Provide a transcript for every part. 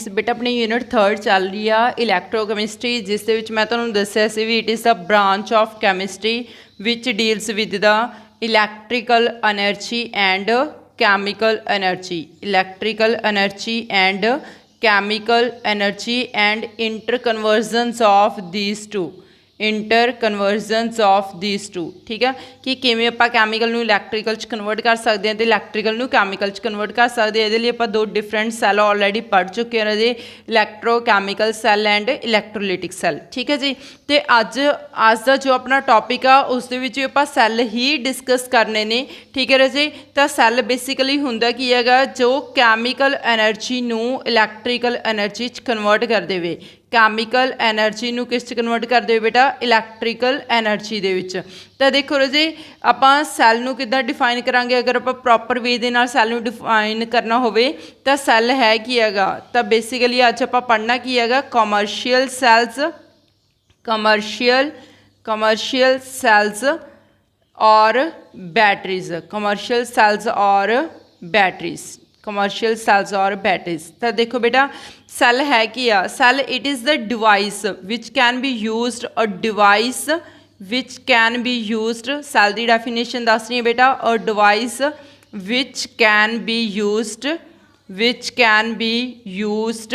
Friends बेटा अपनी unit 3 चल रही है इलैक्ट्रोकैमिस्ट्री जिस दे विच मैं तुहानूं दस्सिया सी भी it is the branch of chemistry which deals with the electrical energy and chemical energy and interconversions of these two ठीक है कि किवें आपां कैमिकल नूं इलैक्ट्रिकल च कन्वर्ट कर सकते हैं तो इलैक्ट्रिकल नूं कैमिकल च कन्वर्ट कर सकते हैं। ये आपां दो डिफरेंट सैल ऑलरेडी पढ़ चुके हैं जी, इलैक्ट्रोकैमिकल सैल एंड इलैक्ट्रोलिटिक सैल। ठीक है जी, तो अज का जो अपना टॉपिक आ उस दे विच आपां सैल ही डिस्कस करने ने। ठीक है जी, तो सैल बेसिकली हुंदा की हैगा जो कैमिकल एनर्जी नूं इलैक्ट्रिकल एनर्जी च कन्वर्ट कर देवे, कैमिकल एनर्जी नूं किस च कन्वर्ट कर दे बेटा इलैक्ट्रिकल एनर्जी दे विच। तो देखो जी आपां सैल नूं किद्दां डिफाइन करांगे, अगर आपां प्रॉपर वे दे नाल सैल नूं डिफाइन करना होवे तो सैल है की हैगा, तो बेसिकली अज आपां पढ़ना की हैगा कमर्शियल सैल्स और बैटरीज। तो देखो बेटा सैल है कि cell it is the device which can be used cell की डेफिनेशन दस रही है बेटा, और device which can be used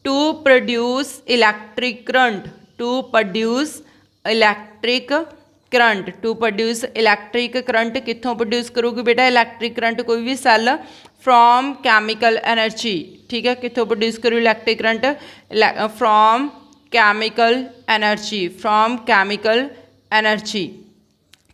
to produce electric current कित्थों प्रोड्यूस करूगी बेटा इलैक्ट्रिक करंट, कोई भी सैल फ्रॉम कैमिकल एनर्जी। ठीक है, कित्थों प्रोड्यूस करूँ electric current from chemical energy.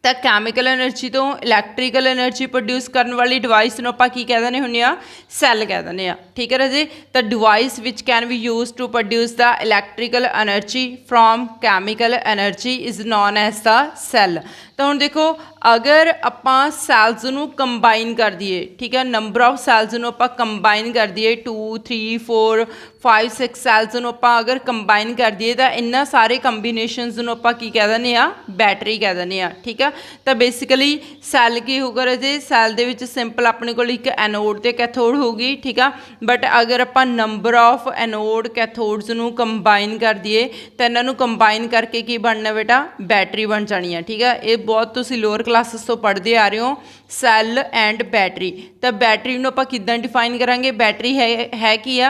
तो कैमिकल एनर्जी तो इलैक्ट्रिकल एनर्जी प्रोड्यूस करने वाली डिवाइस नूं आपां की कह दिंदे हुंदे आ सैल कह दिंदे आ। ठीक है जी, तो device which can be use to produce the electrical energy from chemical energy is known as the cell. तो हुण देखो अगर आपां सैल्स नूं कंबाइन कर दिए, ठीक है, नंबर ऑफ सैल्स नूं आपां कंबाइन कर दिए 2 3 4 5 6 सैल्स नूं आपां अगर कंबाइन कर दिए तो इन्हां सारे कंबीनेशनस नूं आपां की कह दिंदे आ बैटरी कह दिंदे आ। ठीक है, तो बेसिकली सैल की होगा जी, सैल दे विच सिंपल अपने कोल एक एनोड ते कैथोड होगी। ठीक है, बट अगर आपां नंबर ऑफ एनोड कैथोड्स नूं कंबाइन कर दिए तो इन्हां नूं कंबाइन करके की बनना बेटा बैटरी बन जानी है। ठीक है, ये बहुत तुसीं लोअर क्लासेस तो पढ़ते आ रहे हो सैल एंड बैटरी। तो बैटरी नूं आपां किद्दां डिफाइन करांगे, बैटरी है कि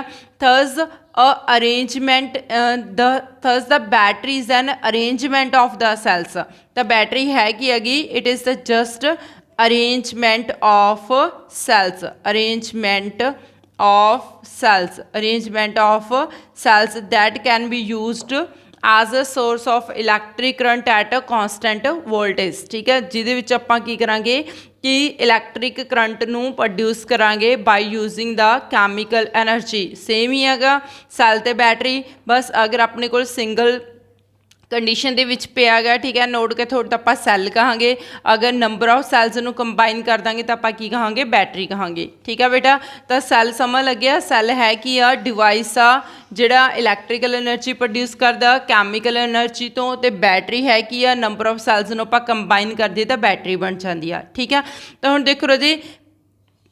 thus the battery is an arrangement of the cells. तो बैटरी है कि हैगी it is the just arrangement of cells that can be used as a source of electric current at a constant voltage. ठीक है, जिहदे विच आपां की करांगे कि इलैक्ट्रिक करंट नूं प्रोड्यूस करांगे by using the chemical energy. Same ही हैगा सैल ते बैटरी, बस अगर अपने कोल सिंगल कंडीशन दे विच पिया गया, ठीक है, नोड कैथोड तो आपां सैल कहांगे, अगर नंबर ऑफ सैल्स नूं कंबाइन कर देंगे तो आपां की कहांगे बैटरी कहांगे। ठीक है बेटा, तो सैल समझ लग्या, सैल है कि डिवाइस आ जिहड़ा इलैक्ट्रिकल एनर्जी प्रोड्यूस करदा कैमिकल एनर्जी तो, ते बैटरी है कि नंबर ऑफ सैल्स नूं आपां कंबाइन कर दिए तो बैटरी बन जाती है। ठीक है, तो हुण देखो जी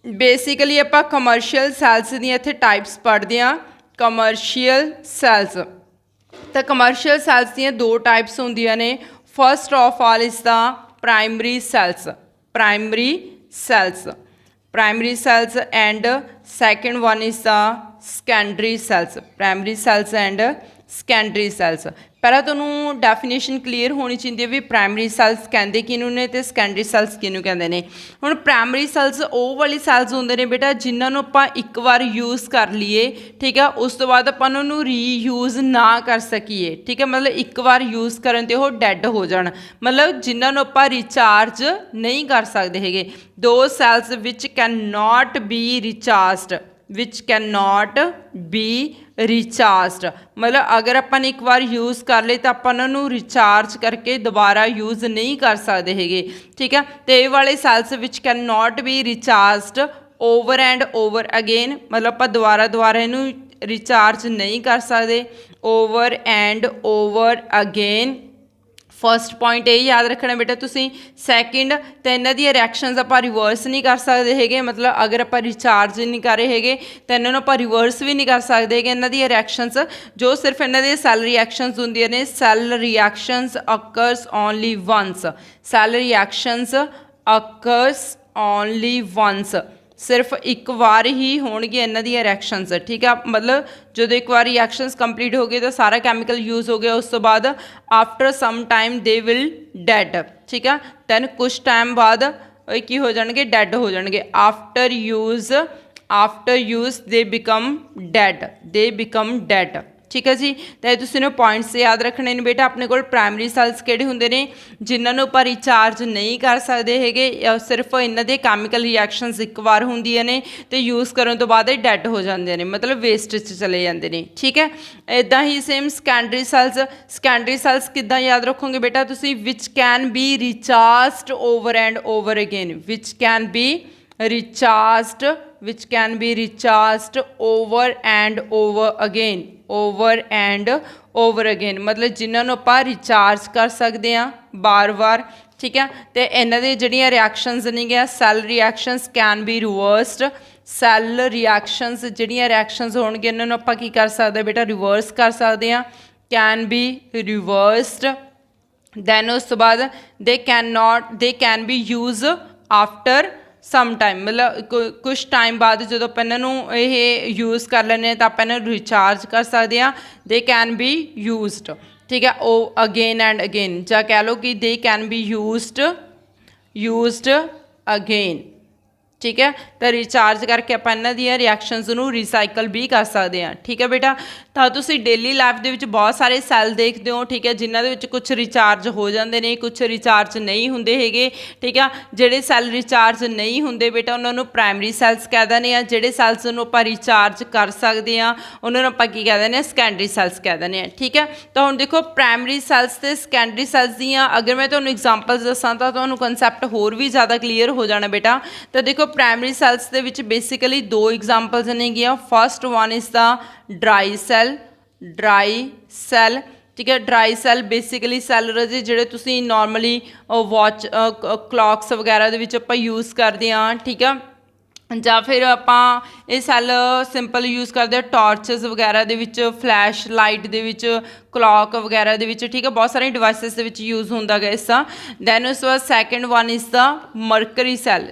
बेसिकली आपां कमर्शियल सैल्स दी इत्थे टाइप्स पढ़दे आ। कमर्शियल सैल्स, तो कमर्शियल सैल्स दी दो टाइप्स होंदियां ने। First of all is the primary cells and second one is the secondary cells. पहला तुहानूं डेफिनेशन क्लीयर होनी चाहिए भी प्राइमरी सैल्स कहते किनू ने ते सैकेंडरी सैल्स किनू कहते हैं। हुण प्राइमरी सैल्स वो वाली सैल्स होंदे ने बेटा जिन्होंने आपां एक बार यूज़ कर लीए, ठीक है, उस तो बाद आपां उन्होंने रीयूज़ ना कर सकीए। ठीक है, मतलब एक बार यूज़ करन ते वो डैड हो जाण, मतलब जिन्होंने आपां रिचार्ज नहीं कर सकते हैगे। दो cells which can not be recharged, मतलब अगर अपन एक बार यूज़ कर ले तो अपन उन्होंने रिचार्ज करके दोबारा यूज़ नहीं कर सकते हैगे। ठीक है, तो ये वाले cells which can not be recharged over and over again, मतलब आप दोबारा इनू रिचार्ज नहीं कर सकते over and over again first point ये याद रखना बेटा तुसीं। सैकेंड तो इन्हां दी रिएक्शनस आपां रिवर्स नहीं कर सकते हैगे, मतलब अगर आपां रिचार्ज नहीं कर रहे हैगे तो इन्हां नूं आपां रिवर्स भी नहीं कर सकते हैगे। इन्हां दी रिएक्शनस जो सिर्फ इन्हां दी सैल रिएक्शनस हुंदियां ने, cell reactions occurs only once, cell reactions occurs only once, सिर्फ एक बार ही होणगी इन्हां दी रिएक्शनस, ठीक है। मतलब जो एक बार रिएक्शनस कंप्लीट हो गए तो सारा कैमिकल यूज़ हो गया, उस तो बाद after some time they will dead, ठीक है। दैन कुछ टाइम बाद की हो जाएंगे, डैड हो जाएंगे। After use they become dad, ठीक है जी। तो तुसीं पॉइंट्स याद रखने ने बेटा। अपने को प्राइमरी सैल्स किहड़े हुंदे ने जिन्हां आपां रिचार्ज नहीं कर सकते हैगे, सिर्फ इन्हां दे कैमिकल रिएक्शनस एक बार हुंदियां ने ते यूज़ करन तो बाद डैड हो जाते हैं, मतलब वेस्ट च चले जाते हैं, ठीक है। इदां ही सेम सैकेंडरी सैल्स किद्दां याद रखोगे बेटा तुसीं, which can be recharged over and over again, which can be recharged over and over again, मतलब जिन्होंने आपां रिचार्ज कर सकते हैं बार बार, ठीक है। तो इन्हां दी जिहड़ियां रिएक्शनस ने गया cell reactions can be reversed, cell reactions जिहड़ियां रिएक्शनस होणगे इन्हां नूं आपां की कर सकते बेटा, रिवर्स कर सकते हैं, कैन बी रिवर्सड। दैन उस तो बाद they can be use after some time, मतलब कुछ टाइम बाद जो आप इन्हों ये यूज़ कर लें तो आप इन्हों रिचार्ज कर सकते हैं, दे कैन बी यूज्ड, ठीक है। ओ अगेन एंड अगेन, या कह लो कि दे कैन बी यूज्ड अगेन, ठीक है। तो रिचार्ज करके आप इन्हां दी रिएक्शनस नूं रिसाइकल भी कर सकते हैं, ठीक है बेटा। तो तुसीं डेली लाइफ दे विच बहुत सारे सैल देखते हो, ठीक है, जिन्हां दे विच कुछ रिचार्ज हो जाते हैं, कुछ रिचार्ज नहीं हुंदे हैगे, ठीक है। जिहड़े सैल रिचार्ज नहीं हुंदे बेटा उन्हां नूं प्राइमरी सैल्स कह दिंदे आ, जिहड़े सैल्स नूं आपां रिचार्ज कर सकते हैं उन्हां नूं आपां की कह दिंदे आ, सैकेंडरी सैल्स कह दिंदे आ, ठीक है। तो हुण देखो प्राइमरी सैल्स ते सैकेंडरी सैल्स दीआं अगर मैं तुहानूं एग्जांपल्स दस्सां तां तुहानूं कंसैप्ट होर भी ज़्यादा क्लीयर हो जाना बेटा। तो देखो प्राइमरी सैल्स दे विच बेसिकली दो एग्जांपल्स ने गया। First one is the dry cell, ठीक है। ड्राई सैल बेसिकली सैल रजे जिहड़े तुसीं नॉर्मली वॉच क्लॉक्स वगैरह दे विच आपां यूज़ करदे हां, ठीक है, ਜਾਂ फिर आपां ये सैल सिंपल यूज़ करते हैं टॉर्चस वगैरह दे विच, फ्लैश लाइट दे विच, क्लॉक वगैरह दे विच, ठीक है, बहुत सारे डिवाइसिस दे विच यूज़ होंदा गया इसका। दैन उस बाद second one is the mercury cell,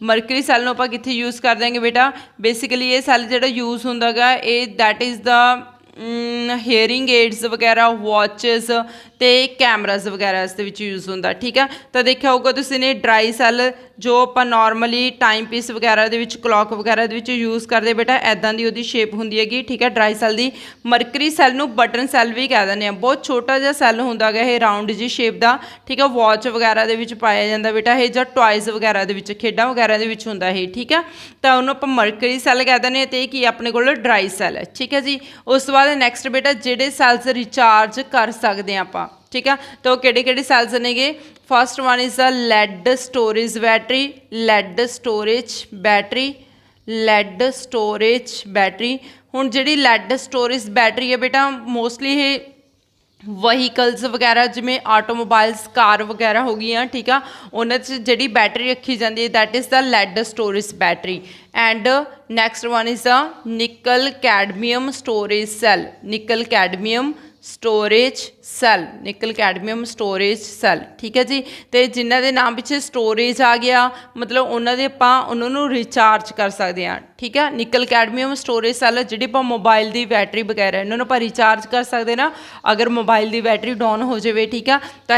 mercury cell नूं आपां कित्थे यूज़ कर देंगे बेटा, बेसिकली ये सैल जिहड़ा यूज़ होंदा गा ये that is the hearing ads वगैरह, वॉचेस तो कैमराज वगैरह इस यूज़ होंदा, ठीक है। तो देखा होगा तुसीं ने ड्राई सैल जो आप नॉर्मली टाइम पीस वगैरह दे विच, क्लॉक वगैरह दे विच यूज़ करते बेटा, ऐदां दी उहदी शेप हुंदी हैगी, ठीक है, ड्राई सैल दी। मरकरी सैल नूं बटन सैल भी कह दिंदे आ, बहुत छोटा जिहा सैल हुंदा गा ये राउंड जी शेप दा, ठीक है, वॉच वगैरह दे विच पाया जांदा बेटा ये, जां टॉयज़ वगैरह दे विच, खेडां वगैरह दे विच हुंदा ये, ठीक है। तो उहनूं आपां मरकरी सैल कह दिंदे आ, ते की अपने कोल ड्राई सैल है, ठीक है जी। उस तो बाद नैक्सट बेटा जिहड़े सैल्स रिचार्ज कर सकते हैं आपां, ठीक है, तो किहड़े सैल्स नेगे। First one is the lead storage battery, हुण जिहड़ी लैड स्टोरेज बैटरी है बेटा मोस्टली ये वहीकल्स वगैरह जिमें ऑटोमोबाइल्स, कार वगैरह हो गई, ठीक है, उन्होंने जिहड़ी बैटरी रखी जाती है that is the lead storage battery. And next one is the nickel cadmium storage cell, ठीक है जी। तो जिन्हों के नाम पिछे स्टोरेज आ गया मतलब उन्होंने उन्होंने रिचार्ज कर सकते हैं, ठीक है। निकल कैडमियम स्टोरेज सैल जिहड़ी मोबाइल की बैटरी वगैरह इन्होंने आप रिचार्ज कर सकते ना, अगर मोबाइल की बैटरी डाउन हो जाए, ठीक है। तो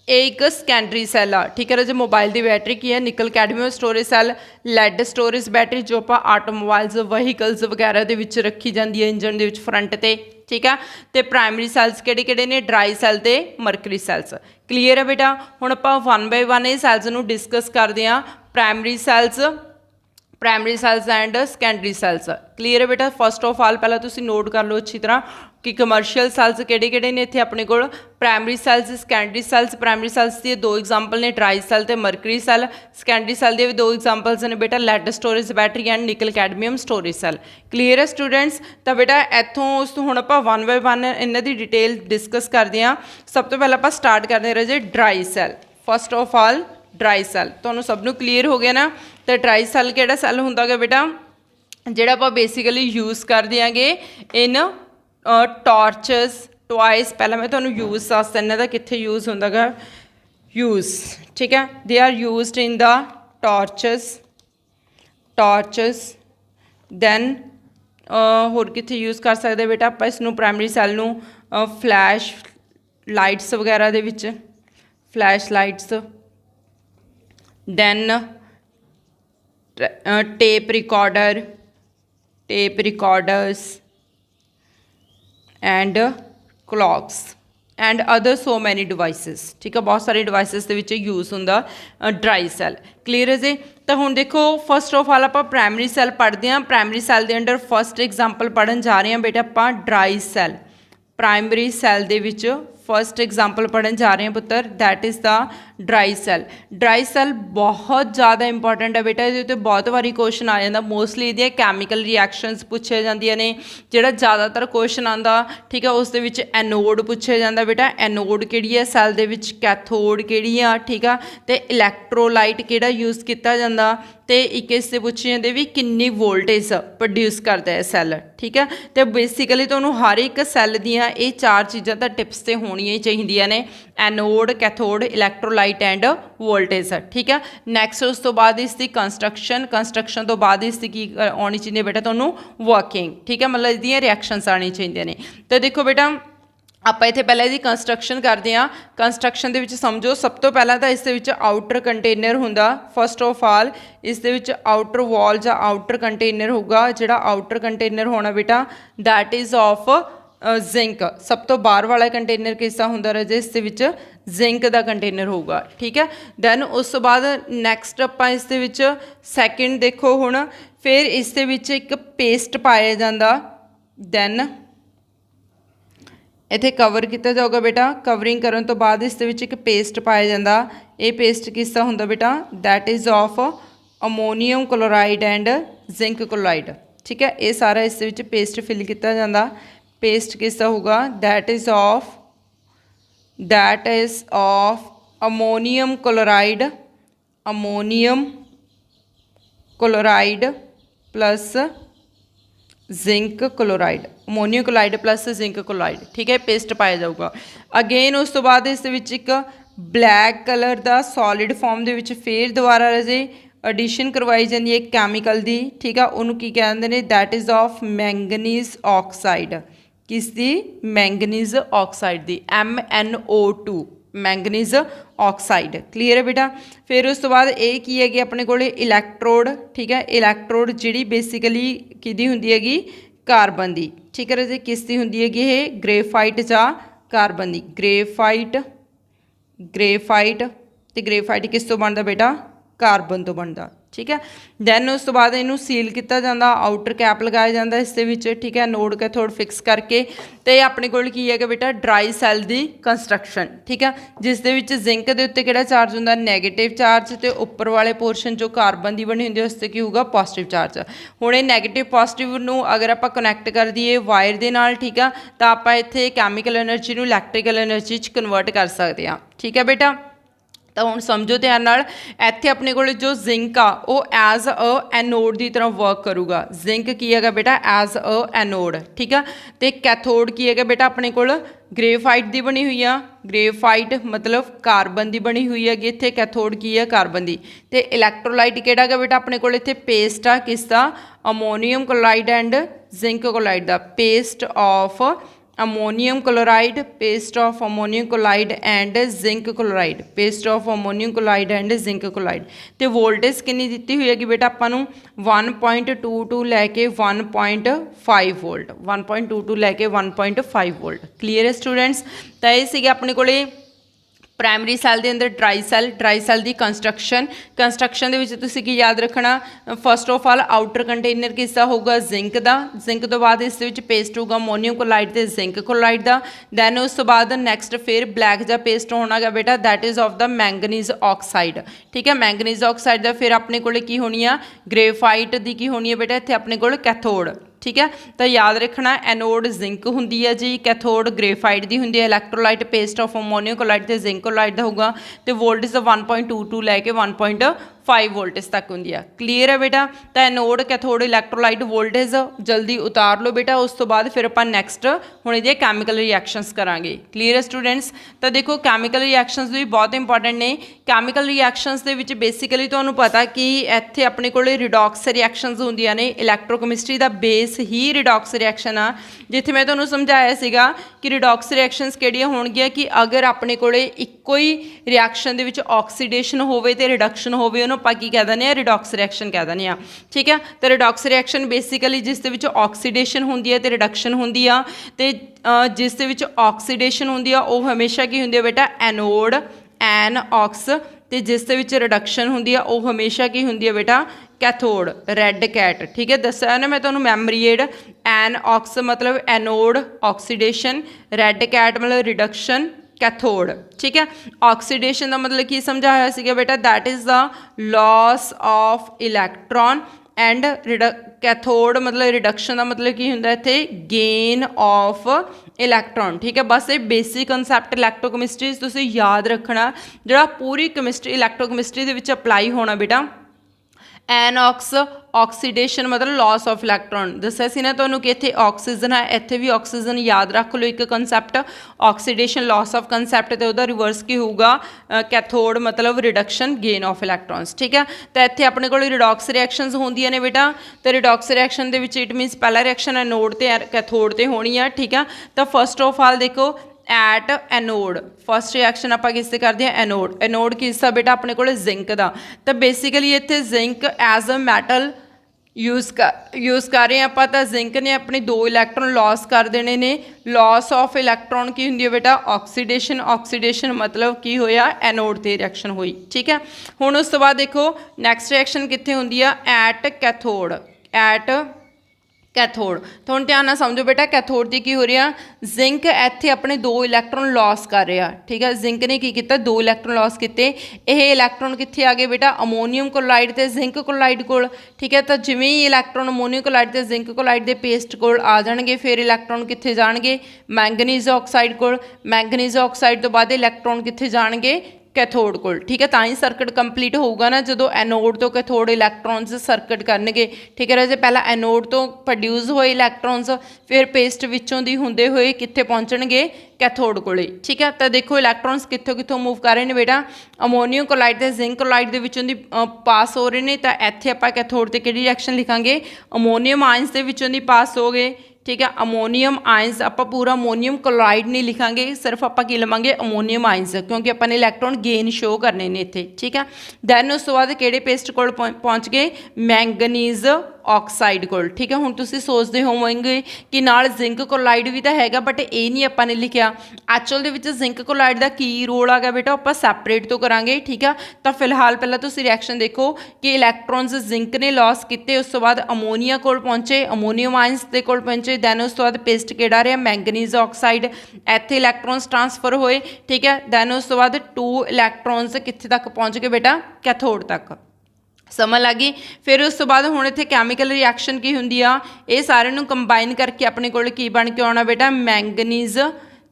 एक सैकेंडरी सैल आ, ठीक है, जो मोबाइल की बैटरी की है nickel cadmium storage cell, lead storage battery जो आप ऑटोमोबाइल्स वहीकल्स वगैरह के विच रखी जाती है इंजन के फ्रंट ते, ठीक है। तो प्राइमरी सैल्स किहड़े ने, ड्राई सैल ते मरकरी सैल्स, क्लीयर है बेटा। हुण आपां वन बाय वन ये सैल्स नूं डिस्कस करते हैं। Primary cells primary cells and secondary cells. Clear है बेटा। फस्ट ऑफ ऑल पहला तुसी नोट कर लो अच्छी तरह कि कमर्शियल सैल्स किहड़े-किहड़े ने इत्थे अपने कोल। Primary cells secondary cells. Primary cells दी दो एग्जाम्पल ने ड्राई सैल ते मरकरी सैल। सैकेंडरी सैल दी भी दो एग्जाम्पल्स ने बेटा lead storage battery and nickel cadmium storage cell. Clear है स्टूडेंट्स। तो बेटा इत्थों उस हुण आपां वन बाय वन इन्हां दी डिटेल डिस्कस करदे हां। सब तो पहला आपां स्टार्ट करदे हां राजे dry cell. First of all dry cell तुहानूं सब नूं क्लीयर हो गया ना। तो ड्राई सैल किहड़ा सैल हुंदा गा बेटा जिहड़ा आपां बेसिकली यूज़ करदे आंगे इन टॉर्चस टॉयस। पहला मैं तुहानूं यूज़ दस इन्हां दा कित्थे यूज़ हुंदा गा यूज़। ठीक है they are used in the torches then होर कित्थे यूज़ कर सकदे बेटा आपां इसनूं प्राइमरी सैल नूं फ्लैश लाइट्स वगैरह दे विच flash lights then tape recorders and clocks and other so many devices. ठीक है बहुत सारे डिवाइसिस दे विच यूज़ हुंदा ड्राई सैल। क्लीयर है जी। तो हुण देखो फस्ट ऑफ ऑल आपां प्राइमरी सैल पढ़दे हां। प्राइमरी सैल दे अंडर फस्ट एग्जाम्पल पढ़न जा रहे हैं बेटा आपां ड्राई सैल। प्राइमरी सैल दे विच फस्ट एग्जाम्पल पढ़न जा रहे हैं पुत्र that is the dry cell. Dry cell बहुत ज़्यादा इंपॉर्टेंट है बेटा ये बहुत बारी क्वेश्चन आ जाता। मोस्टली ये कैमिकल रिएक्शनस पूछे जांदियां ने जिहड़ा ज़्यादातर क्वेश्चन आंदा। ठीक है उस दे विच एनोड पूछे जांदा बेटा एनोड किहड़ी है सैल दे विच कैथोड किहड़ी आ। ठीक है तो इलैक्ट्रोलाइट किहड़ा यूज़ किया जाता तो एक इससे पूछे जाते भी किन्नी वोल्टेज प्रोड्यूस करता है सैल। ठीक है तो बेसिकली तुहानूं हर एक सैल दियां ये चार चीज़ां तां टिप्स ते होणियां ही चाहीदियां ने anode cathode electrolyte and voltage. ठीक है नैक्सट उस तो बाद इसकी कंस्ट्रक्शन तो बाद इसकी की आनी चाहिए बेटा तुहानूं वर्किंग। ठीक है मतलब इसदियां रिएक्शनस आनी चाहिए ने। तो देखो बेटा ਆਪਾਂ ਇੱਥੇ ਪਹਿਲਾਂ ਇਹਦੀ ਕੰਸਟਰਕਸ਼ਨ ਕਰਦੇ ਹਾਂ। ਕੰਸਟਰਕਸ਼ਨ ਦੇ ਵਿੱਚ ਸਮਝੋ ਸਭ ਤੋਂ ਪਹਿਲਾਂ ਤਾਂ ਇਸ ਦੇ ਵਿੱਚ ਆਊਟਰ ਕੰਟੇਨਰ ਹੁੰਦਾ। ਫਸਟ ਆਫ ਆਲ ਇਸ ਦੇ ਵਿੱਚ ਆਊਟਰ ਵਾਲ ਜਾਂ ਆਊਟਰ ਕੰਟੇਨਰ ਹੋਊਗਾ। ਜਿਹੜਾ ਆਊਟਰ ਕੰਟੇਨਰ ਹੋਣਾ ਬੇਟਾ ਦੈਟ ਇਜ਼ ਆਫ ਜ਼ਿੰਕ। ਸਭ ਤੋਂ ਬਾਹਰ ਵਾਲਾ ਕੰਟੇਨਰ ਕਿਸਾ ਹੁੰਦਾ ਰਾਜੇ ਇਸ ਦੇ ਵਿੱਚ ਜ਼ਿੰਕ ਦਾ ਕੰਟੇਨਰ ਹੋਊਗਾ। ਠੀਕ ਹੈ ਦੈਨ ਉਸ ਤੋਂ ਬਾਅਦ ਨੈਕਸਟ ਆਪਾਂ ਇਸ ਦੇ ਵਿੱਚ ਸੈਕਿੰਡ ਦੇਖੋ ਹੁਣ ਫਿਰ ਇਸ ਦੇ ਵਿੱਚ ਇੱਕ ਪੇਸਟ ਪਾਇਆ ਜਾਂਦਾ। ਦੈਨ ਇੱਥੇ ਕਵਰ ਕੀਤਾ ਜਾਊਗਾ ਬੇਟਾ। ਕਵਰਿੰਗ ਕਰਨ ਤੋਂ ਬਾਅਦ ਇਸ ਦੇ ਵਿੱਚ ਇੱਕ ਪੇਸਟ ਪਾਇਆ ਜਾਂਦਾ। ਇਹ ਪੇਸਟ ਕਿਸ ਦਾ ਹੁੰਦਾ ਬੇਟਾ that is of ammonium chloride and zinc chloride. ਠੀਕ ਹੈ ਇਹ ਸਾਰਾ ਇਸ ਦੇ ਵਿੱਚ ਪੇਸਟ ਫਿਲ ਕੀਤਾ ਜਾਂਦਾ। ਪੇਸਟ ਕਿਸ ਦਾ ਹੋਊਗਾ that is of ammonium chloride plus zinc chloride ammonium chloride plus zinc chloride. ठीक है पेस्ट पाया जाऊगा। अगेन उस तो बाद इस एक ब्लैक कलर का सॉलिड फॉर्म के फिर दोबारा रजे एडिशन करवाई जाती है कैमिकल की। ठीक है उन्होंने की कहते हैं that is of manganese oxide. किसकी मैंगनीज ऑक्साइड की MnO2 मैंगनीज ऑक्साइड। क्लीयर है बेटा। फिर उस तो बाद ये की है अपने को इलैक्ट्रोड। ठीक है इलैक्ट्रोड जी बेसिकली किहदी हुंदी हैगी कार्बन की। ठीक है जी किसदी हुंदी हैगी ये ग्रेफाइट जा कार्बन की। ग्रेफाइट तो ग्रेफाइट किस तो बनता बेटा कार्बन तो बनता। ठीक है दैन उस तो बाद इनू सील किया जाता आउटर कैप लगाया जाता इस दे विच। ठीक है नोड कैथोड फिक्स करके तो अपने कोल की है बेटा ड्राई सैल की कंस्ट्रक्शन। ठीक है जिस दे विच जिंक के उत्ते किहड़ा चार्ज हुंदा नैगेटिव चार्ज तो उपर वाले पोर्शन जो कार्बन की बनी हुंदी उस ते की होगा पॉजिटिव चार्ज। हुण ये नैगेटिव पॉजिटिव नू अगर आपां कनैक्ट कर दईए वायर दे नाल ठीक है तो आपां इत्थे कैमिकल एनर्जी नू इलैक्ट्रिकल एनर्जी च कन्वर्ट कर सकते हैं। ठीक है बेटा तो हुण समझो ध्यान नाल इत्थे अपने कोल जो जिंक आ वो एज अ एनोड की तरह वर्क करूगा। जिंक की है बेटा एज अ एनोड। ठीक है तो कैथोड की है बेटा अपने कोल ग्रेफाइट की बनी हुई है। ग्रेफाइट मतलब कार्बन की बनी हुई है। इत्थे कैथोड की है कार्बन की। तो इलैक्ट्रोलाइट किहड़ा है बेटा अपने कोल इत्थे पेस्ट आ किसका ammonium chloride and zinc chloride का। Paste of ammonium chloride paste of ammonium chloride and zinc chloride paste of ammonium chloride and zinc chloride. तो वोल्टेज कितनी दी हुई है बेटा आपां नूं 1.22 लैके 1.5 वोल्ट 1.22 लैके 1.5 वोल्ट। क्लीयर है स्टूडेंट्स। तो ये सीगे अपने कोले ਪ੍ਰਾਇਮਰੀ ਸੈੱਲ ਦੇ ਅੰਦਰ ਡਰਾਈ ਸੈੱਲ ਦੀ ਕੰਸਟਰਕਸ਼ਨ ਦੇ ਵਿੱਚ ਤੁਸੀਂ ਕੀ ਯਾਦ ਰੱਖਣਾ, first of all outer container ਕਿਸ ਦਾ ਹੋਊਗਾ, ਜ਼ਿੰਕ ਤੋਂ ਬਾਅਦ ਇਸ ਦੇ ਵਿੱਚ ਪੇਸਟ ਹੋਊਗਾ ਅਮੋਨੀਅਮ ਕਲੋਰਾਈਡ ਤੇ ਜ਼ਿੰਕ ਕਲੋਰਾਈਡ ਦਾ। ਦੈਨ ਉਸ ਤੋਂ ਬਾਅਦ ਨੈਕਸਟ ਫਿਰ ਬਲੈਕ ਜਾਂ ਪੇਸਟ ਹੋਣਾ ਗਾ ਬੇਟਾ, that is of the manganese oxide. ਠੀਕ ਹੈ, ਮੈਂਗਨੀਜ਼ ਆਕਸਾਈਡ ਦਾ ਫਿਰ ਆਪਣੇ ਕੋਲ ਕੀ ਹੋਣੀ ਆ, ਗ੍ਰੇਫਾਈਟ ਦੀ ਕੀ ਹੋਣੀ ਹੈ ਬੇਟਾ, ਇੱਥੇ ਆਪਣੇ ਕੋਲ ਕੈਥੋਡ। ठीक है, तो याद रखना एनोड जिंक होंगी है जी, कैथोड ग्रेफाइट की होंगी है, electrolyte paste of ammonium chloride तो जिंक क्लोराइड का होगा, तो वोल्टेज 1.22 लैके 1.5 वोल्टेज तक होंगी है। क्लीयर है बेटा, तो एनोड कैथोड इलैक्ट्रोलाइट वोल्टेज जल्दी उतार लो बेटा। उस तो बाद फिर अपन नैक्सट हुण ये कैमिकल रिएक्शनस करांगे। क्लीयर है स्टूडेंट्स, तो देखो कैमिकल रिएक्शनस भी बहुत इंपॉर्टेंट ने। कैमिकल रिएक्शनस दे विच बेसिकली तुहानूं पता कि इत्थे अपने कोल रिडॉक्स रिएक्शनस होंदियां ने, इलैक्ट्रोकैमिस्ट्री दा बेस ही रिडॉक्स रिएक्शन आ, जिथे मैं तुहानूं समझाया सीगा कि रिडॉक्स रिएक्शनस किहड़ियां होणगियां कि अगर अपने कोले इक्को ही रिएक्शन दे विच ऑक्सीडेशन होवे ते रिडक्शन होवे, उहनूं आपां की कह दिंदे आ, रिडॉक्स रिएक्शन कह दिंदे आ। ठीक है, तो रिडॉक्स रिएक्शन बेसिकली जिस दे विच ऑक्सीडेशन होंदी है ते रिडक्शन होंदी आ, ते जिस दे विच ऑक्सीडेशन होंदी आ वो हमेशा की होंदी है बेटा एनोड एन ऑक्स, ते जिस दे विच रिडक्शन होंदी है वो हमेशा की होंदी है बेटा कैथोड रेड कैट। ठीक है, दस्या ना मैं तुहानूं मैमरी एड, एन ऑक्स मतलब एनोड ऑक्सीडेशन, रेड कैट मतलब रिडक्शन, कैथोड। ठीक है, ऑक्सीडेशन का मतलब की समझाया सीगा बेटा, that is the loss of electron, and cathode मतलब रिडक्शन का मतलब की होंदा इत्थे गेन ऑफ इलैक्ट्रॉन। ठीक है, बस ये बेसिक कंसैप्ट इलैक्ट्रोकैमिस्ट्री तुसीं याद रखना, जिहड़ा पूरी कैमिस्ट्री इलैक्ट्रोकैमिस्ट्री दे विच अप्लाई होना बेटा। एनऑक्स ऑक्सीडेशन मतलब लॉस ऑफ इलैक्ट्रॉन, दस्सिया सी ना तुहानूं कि इत्थे ऑक्सीजन है, इत्थे भी ऑक्सीजन याद रख लो एक concept, oxidation loss of concept, तो उहदा रिवर्स की होगा कैथोड मतलब रिडक्शन गेन ऑफ इलैक्ट्रॉन्स। ठीक है, तो इत्थे अपने कोल रिडॉक्स रिएक्शनस होंदियां ने बेटा, तो रिडॉक्स रिएक्शन दे विच इट मीनस पहला रिएक्शन एनोड ते कैथोड ते होनी है। ठीक है, तो फस्ट ऑफ ऑल देखो एट एनोड फस्ट रिएक्शन आप किस करते हैं, एनोड, एनोड किसका बेटा अपने को जिंक का, तो बेसिकली इत्थे zinc as a metal use कर रहे हैं आप, तो जिंक ने अपने 2 इलैक्ट्रॉन लॉस कर देने ने। लॉस ऑफ इलैक्ट्रॉन की होंदी है बेटा ऑक्सीडेशन, ऑक्सीडेशन मतलब की होया एनोड ते रिएक्शन हुई। ठीक है, हुण उस तो बाद देखो नैक्सट रिएक्शन कित्थे होंदी है, एट कैथोड, एट कैथोड। तो हम ध्यान समझो बेटा, कैथोड की की हो रहा, जिंक इत्थे अपने 2 इलैक्ट्रॉन लॉस कर रहा। ठीक है, जिंक ने की किया 2 इलैक्ट्रॉन लॉस किए, ये इलैक्ट्रॉन कित्थे आ गए बेटा अमोनीयम क्लोराइड ते जिंक क्लोराइड कोल। ठीक है, तो जिवें ही इलैक्ट्रॉन अमोनीयम क्लोराइड ते जिंक क्लोराइड के पेस्ट कोल आ जाएंगे, फिर इलैक्ट्रॉन कित्थे जाणगे मैंगनीज ऑक्साइड कोल, मैंगनीज ऑक्साइड तो बाद इलैक्ट्रॉन कित्थे जाणगे कैथोड कोल। ठीक है, तो ही सर्किट कंप्लीट होगा ना जो एनोड तो कैथोड इलैक्ट्रॉन्स सर्किट करनगे। ठीक है राजे, पहला एनोड तो प्रोड्यूस होए इलैक्ट्रॉन्स, फिर पेस्ट विचों दी हुंदे होए कित्थे पहुंचणगे कैथोड कोले। ठीक है, तो देखो इलैक्ट्रॉन्स कित्थों कित्थों मूव कर रहे हैं बेटा, अमोनीयम क्लोराइड ते जिंक क्लोराइड दे विचों दी पास हो रहे हैं, तो इत्थे आपां कैथोड ते किहड़ी रिएक्शन लिखांगे, अमोनीयम आयंस दे विचों दी पास हो गए। ठीक है, अमोनीयम आयंस आप पूरा अमोनीयम क्लोराइड नहीं लिखांगे, सिर्फ आप की लवांगे अमोनीयम आयंस, क्योंकि अपने इलैक्ट्रॉन गेन शो करने ने इत्थे। ठीक है, दैन उस तो बाद किहड़े पेस्ट कोल पहुँच गए मैंगनीज ऑक्साइड कोल। ठीक है, हुण तुसीं सोचदे होवोगे कि नाल जिंक क्लोराइड भी तो हैगा, बट ये नहीं आपां ने लिखिया। एक्चुअल दे विच जिंक क्लोराइड का की रोल आ गया बेटा, आपां सैपरेट तो करांगे। ठीक है, तो फिलहाल पहला तुसीं रिएक्शन देखो कि इलैक्ट्रॉन्स जिंक ने लॉस किए, उस तो बाद अमोनीया कोल पहुंचे, अमोनीयम आयंस दे कोल पहुंचे, दैन उस तो बाद पेस्ट किहड़ा रहा मैंगनीज ऑक्साइड, इत्थे इलैक्ट्रॉन्स ट्रांसफर होए। ठीक है, दैन उस तो बाद 2 इलैक्ट्रॉन्स कित्थे तक पहुंच गए बेटा कैथोड तक, समझ लगी। फिर उस तो बाद हुण इत्थे कैमिकल रिएक्शन की हुंदी आ, ये सारे नूं कंबाइन करके अपने कोल की बन के आउणा बेटा मैंगनीज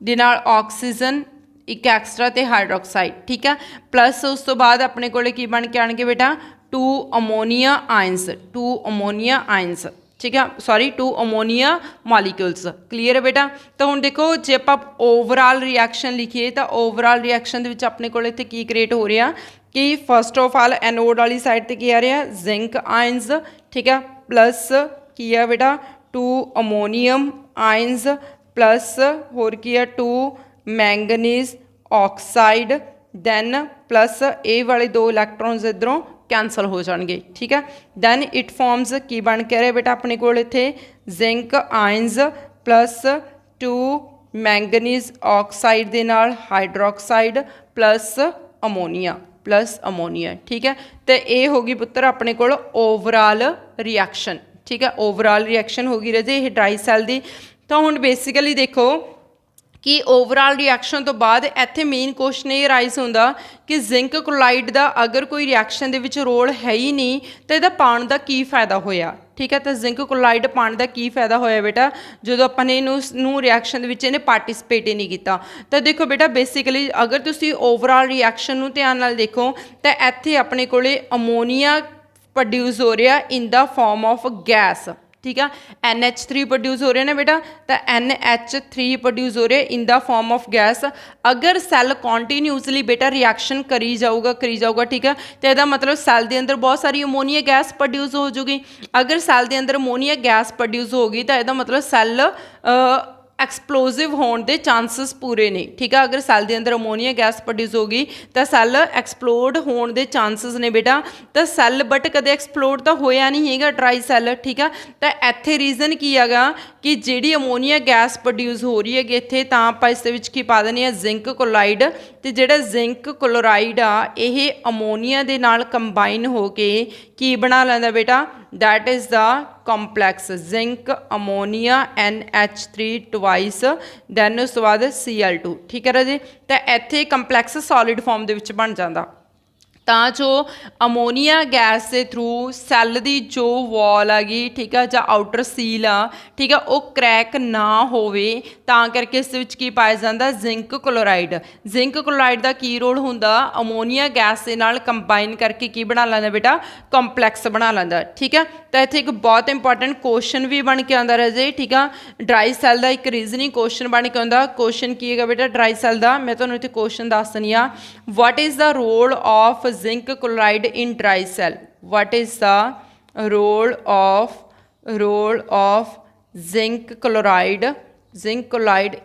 दे नाल ऑक्सीजन एक एक्सट्रा ते हाइड्रोक्साइड। ठीक है, प्लस उस तो बाद अपने कोल की बन के आउणगे बेटा 2 अमोनीया आयंस, 2 अमोनीया आयंस। ठीक है, सॉरी 2 अमोनीया मॉलिक्यूल्स। क्लीयर है बेटा, तो हुण देखो जे आप ओवरऑल रिएक्शन लिखिए तो ओवरऑल रिएक्शन दे विच अपने कोल इत्थे की क्रिएट हो रहा कि फस्ट ऑफ ऑल एनोड वाली साइड ते की आ रहा जिंक आयंस। ठीक है, प्लस की है बेटा 2 अमोनीयम आयंस, प्लस होर की है 2 मैंगनीज ऑक्साइड, दैन प्लस ए वाले 2 इलैक्ट्रॉन्स इधरों कैंसल हो जाएंगे। ठीक है, दैन इट फॉर्म्स की बन के रहे बेटा अपने को इत्थे zinc ions plus 2 manganese oxide दे नाल हाइड्रोक्साइड प्लस अमोनीया ठीक है। तो ये होगी पुत्र अपने कोल ओवरऑल रिएक्शन ठीक है, ओवरऑल रिएक्शन होगी रजे ये ड्राई सैल दी। तो हुण बेसिकली देखो कि ओवरऑल रिएक्शन तो बाद इत्थे मेन क्वेश्चन ये राइज होंदा कि जिंक क्लोराइड का अगर कोई रिएक्शन दे विच रोल है ही नहीं तो इहदा पाउण दा की फायदा होया ठीक है। तो जिंक क्लोराइड पाउण दा की फायदा होया बेटा जो अपने इनू रिएक्शन दे विच इहने पार्टिसिपेट ही नहीं किया। तो देखो बेटा बेसिकली अगर तुसी ओवरऑल रिएक्शन नू ध्यान नाल देखो तो इत्थे अपने कोले अमोनीया प्रोड्यूस हो रहा in the form of gas ठीक है। NH3 प्रोड्यूस हो रहे हैं बेटा, तो NH3 प्रोड्यूस हो रहे in the form of gas. अगर सैल कॉन्टीन्यूसली बेटा रिएक्शन करी जाऊगा ठीक है, तो यदा मतलब सैल के अंदर बहुत सारी अमोनीया गैस प्रोड्यूस हो जाएगी। अगर सैल के अंदर अमोनीया गैस प्रोड्यूस होगी तो यदा मतलब सैल एक्सप्लोजिव होने के चांसिस पूरे नहीं ठीक है। अगर सैल के अंदर अमोनीया गैस प्रोड्यूस होगी तो सैल एक्सप्लोड होने के चांसिस ने बेटा। तो सैल बट कदे एक्सप्लोड तो होया नहीं है ड्राई सैल ठीक है। तो इत्थे रीजन की हैगा कि जिहड़ी अमोनीया गैस प्रोड्यूस हो रही है इत्थे तां आपां इस दे विच की पा देने जिंक क्लोराइड, तो जिहड़ा जिंक क्लोराइड आ ये अमोनीया दे नाल कंबाइन हो के की बना लैंदा बेटा, that is the complex zinc ammonia NH3 twice then उस तो बाद Cl2 ठीक है राजे। तो इत्थे कंपलैक्स सॉलिड फॉर्म दे विच बन जांदा ਤਾਂ जो अमोनीया गैस के थ्रू सैल की जो वॉल आ गई ठीक है ਜਾਂ आउटर सील आ ठीक है वो क्रैक ना होवे ਤਾਂ करके इस विच की पाया जाता जिंक क्लोराइड। जिंक क्लोराइड का की रोल होंदा अमोनीया गैस के नाल कंबाइन करके की बना लैंदा बेटा कॉम्पलैक्स बना लैंदा ठीक है। तो इत्थे एक बहुत इंपॉर्टेंट क्वेश्चन भी बन के आंदा रहे ठीक है, ड्राई सैल का एक रीजनिंग क्वेश्चन बन के आंदा। क्वेश्चन की है बेटा ड्राई सैल का, मैं तुहानूं इत्थे क्वेश्चन दस दनी आ, what is the role of zinc chloride in dry cell, what is the role of zinc chloride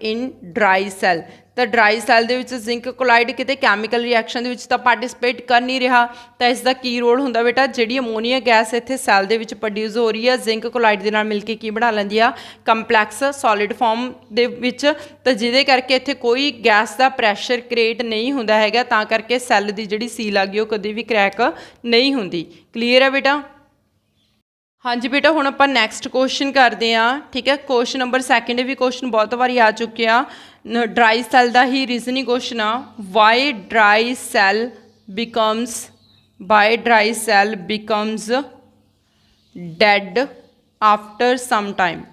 in dry cell. तो ड्राई सैल दे विच जिंक क्लोराइड किते कैमिकल रिएक्शन दे विच तां पार्टिसिपेट कर नहीं रहा, तो इसका की रोल हुंदा बेटा जिहड़ी अमोनीया गैस इत्थे सैल दे विच प्रोड्यूस हो रही है जिंक क्लोराइड दे नाल मिल के की बना लैंदी आ कंपलैक्स सॉलिड फॉर्म दे विच, तो जिहदे करके इत्थे कोई गैस का प्रैशर क्रिएट नहीं हुंदा हैगा, तां करके सैल दी जिहड़ी सील आ गई वो कदे भी क्रैक नहीं हुंदी। क्लीयर है बेटा? हाँ जी बेटा हुण आपां नैक्सट क्वेश्चन करते हैं ठीक है। क्वेश्चन नंबर सैकेंड भी क्वेश्चन बहुत बारी आ चुके हैं, ड्राई सैल का ही रीजनिंग क्वेश्चन आ, why dry cell becomes dead after some time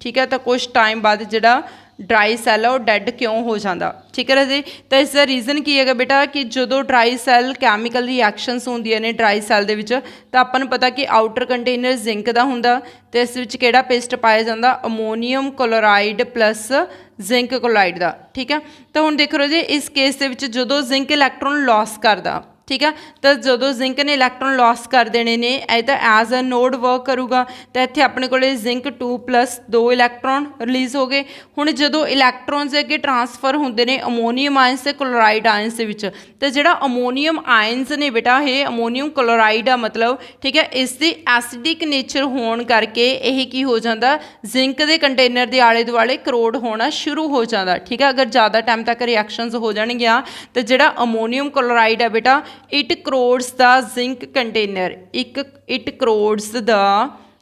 ठीक है। तो कुछ टाइम बाद जिहड़ा ड्राई सैल है वो डैड क्यों हो जाता ठीक है राजे। तो इसका रीजन की है बेटा कि जो ड्राई सैल कैमिकल रिएक्शनस होंदियां ने ड्राई सैल दे विच, तो आपां नूं पता कि आउटर कंटेनर जिंक का हुंदा, तो इस विच किहड़ा पेस्ट पाया जाता अमोनीयम क्लोराइड प्लस जिंक क्लोराइड का ठीक है। तो हुण देखो राजे इस केस दे विच जदों जिंक इलैक्ट्रॉन लॉस करदा ठीक है, तो जो जिंक ने इलैक्ट्रॉन लॉस कर देने ने ये तो एज अ नोड वर्क करूगा, तो इत्थे अपने को जिंक 2+2 इलैक्ट्रॉन रिलीज हो गए। हुण जो इलैक्ट्रॉन्स अगे ट्रांसफर होंदे ने अमोनीयम आयन्स ते क्लोराइड आयन्स दे विच, तो जिहड़ा अमोनीयम आयन्स ने बेटा ये अमोनीयम क्लोराइड आ मतलब ठीक है, इसकी एसिडिक नेचर होने करके यह की हो जाता जिंक के कंटेनर के आले दुआले करोड होना शुरू हो जाता ठीक है। अगर ज़्यादा टाइम तक रिएक्शनस हो जाएगियां तो जिहड़ा अमोनीयम क्लोराइड है बेटा it crores the zinc container, it crores the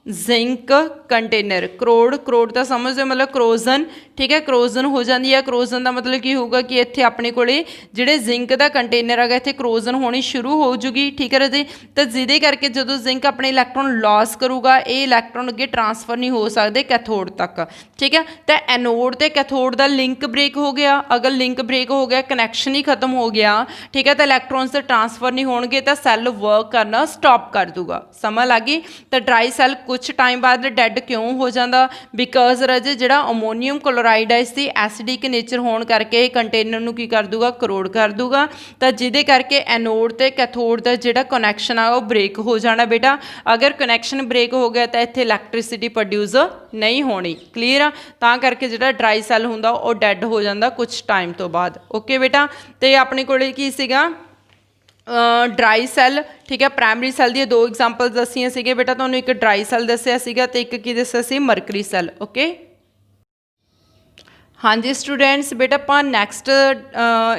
zinc container, crore तो समझते मतलब क्रोजन ठीक है, क्रोजन हो जाती है। क्रोजन का मतलब की होगा कि इत्थे अपने कोले जिहड़े जिंक का कंटेनर है इत्थे क्रोजन होनी शुरू हो जूगी ठीक है राजे। तो जिहदे करके जो जिंक अपने इलैक्ट्रॉन लॉस करूगा ये इलैक्ट्रॉन अगे ट्रांसफर नहीं हो सकते कैथोड तक ठीक है। तो एनोड ते कैथोड का लिंक ब्रेक हो गया, अगर लिंक ब्रेक हो गया कनैक्शन ही खत्म हो गया ठीक है, तो इलैक्ट्रॉन्स से ट्रांसफर नहीं होणगे तो सैल वर्क करना स्टॉप कर दूगा। समझ आ गई? तो ड्राई सैल कुछ टाइम बाद डैड क्यों हो जाता, बिकॉज राजे जिहड़ा अमोनीयम क्लोराइड है इसकी एसिडिक नेचर होने करके कंटेनर नूं की कर दूगा करोड़ कर दूगा, तो जिहदे करके एनोड ते कैथोड का जिहड़ा कनैक्शन आ वो ब्रेक हो जाना बेटा। अगर कनैक्शन ब्रेक हो गया तो इत्थे इलैक्ट्रिसिटी प्रोड्यूस नहीं होनी। क्लीयर आ? तां करके जिहड़ा ड्राई सैल हुंदा वो डैड हो जाता कुछ टाइम तो बाद। ओके बेटा, तो अपने कोले की सीगा ड्राई सैल ठीक है। प्राइमरी सैल दी दो एग्जाम्पल दसियां सीगे बेटा, तुहानूं एक ड्राई सैल दस्सिया सीगा ते एक की दस्सिया सी मरकरी सैल। ओके हाँ जी स्टूडेंट्स, बेटा ਆਪਾਂ ਨੈਕਸਟ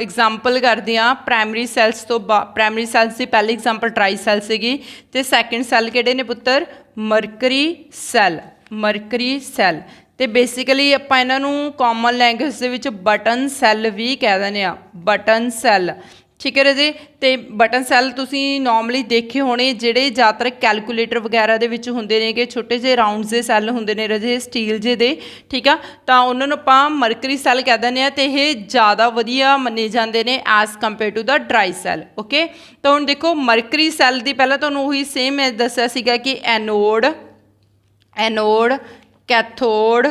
ਐਗਜ਼ਾਮਪਲ ਕਰਦੇ ਹਾਂ ਪ੍ਰਾਇਮਰੀ ਸੈਲਸ ਤੋਂ। ਪ੍ਰਾਇਮਰੀ ਸੈਲਸ ਦੀ ਪਹਿਲੀ ਐਗਜ਼ਾਮਪਲ ਟਰਾਈ ਸੈਲ ਸੀਗੀ ਤੇ ਸੈਕੰਡ ਸੈੱਲ ਕਿਹੜੇ ਨੇ ਪੁੱਤਰ? Mercury cell. ਮਰਕਰੀ ਸੈੱਲ ਤੇ ਬੇਸਿਕਲੀ ਆਪਾਂ ਇਹਨਾਂ ਨੂੰ ਕਾਮਨ ਲੈਂਗੁਏਜ ਦੇ ਵਿੱਚ ਬਟਨ ਸੈੱਲ ਵੀ ਕਹਿ ਦਿੰਦੇ ਆ। ਬਟਨ ਸੈੱਲ, ठीक है राजे। तो बटन सैल तुसी नॉर्मली देखे होने जिहड़े ज़्यादातर कैलकुलेटर वगैरह दे विच हुंदे ने, छोटे जे राउंड जे सैल हुंदे ने राजे स्टील जे दे, ठीक है। तो उन्होंने आपां मरकरी सैल कह दिंदे आ ते इह ज़्यादा वधिया मन्ने जांदे ने as compare to the dry cell. Okay, तो हुण देखो मरकरी सैल दी पहलां तुहानूं उही सेम दस्सिया सीगा कि anode, anode, cathode,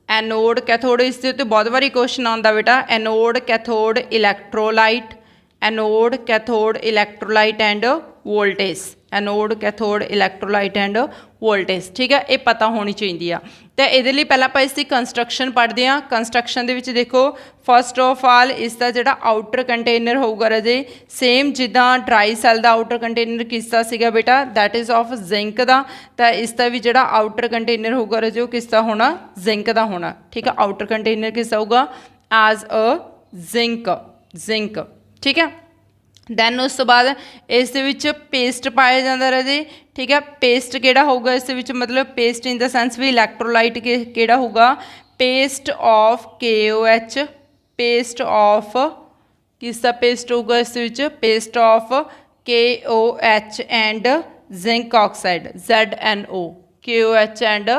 anode cathode. इस दे उत्ते बहुत बारी क्वेश्चन आउंदा बेटा, anode cathode electrolyte, anode cathode electrolyte and voltage, anode cathode electrolyte and voltage, ठीक है। ये पता होनी चाहिए आ। तो ये लिए पहला आप इसकी कंस्ट्रक्शन पढ़ते हैं। कंस्ट्रक्शन के देखो फस्ट ऑफ ऑल इसका जोड़ा आउटर कंटेनर होगा राजे सेम जिदा ड्राई सैल का आउटर कंटेनर किसका सीगा बेटा? दैट इज़ ऑफ जिंक का। तो इसका भी जोड़ा आउटर कंटेनर होगा राजे किसका होना? जिंक का होना, ठीक है। आउटर कंटेनर किसका होगा? एज अ जिंक, जिंक, ठीक है। दैन उस तो बाद इस पेस्ट पाया जाता राजे, ठीक है। पेस्ट केड़ा होगा इस मतलब पेस्ट इन द सेंस भी इलैक्ट्रोलाइट केड़ा होगा? Paste of KOH, paste of किसका पेस्ट होगा इस paste of KOH and zinc oxide ZNO, KOH and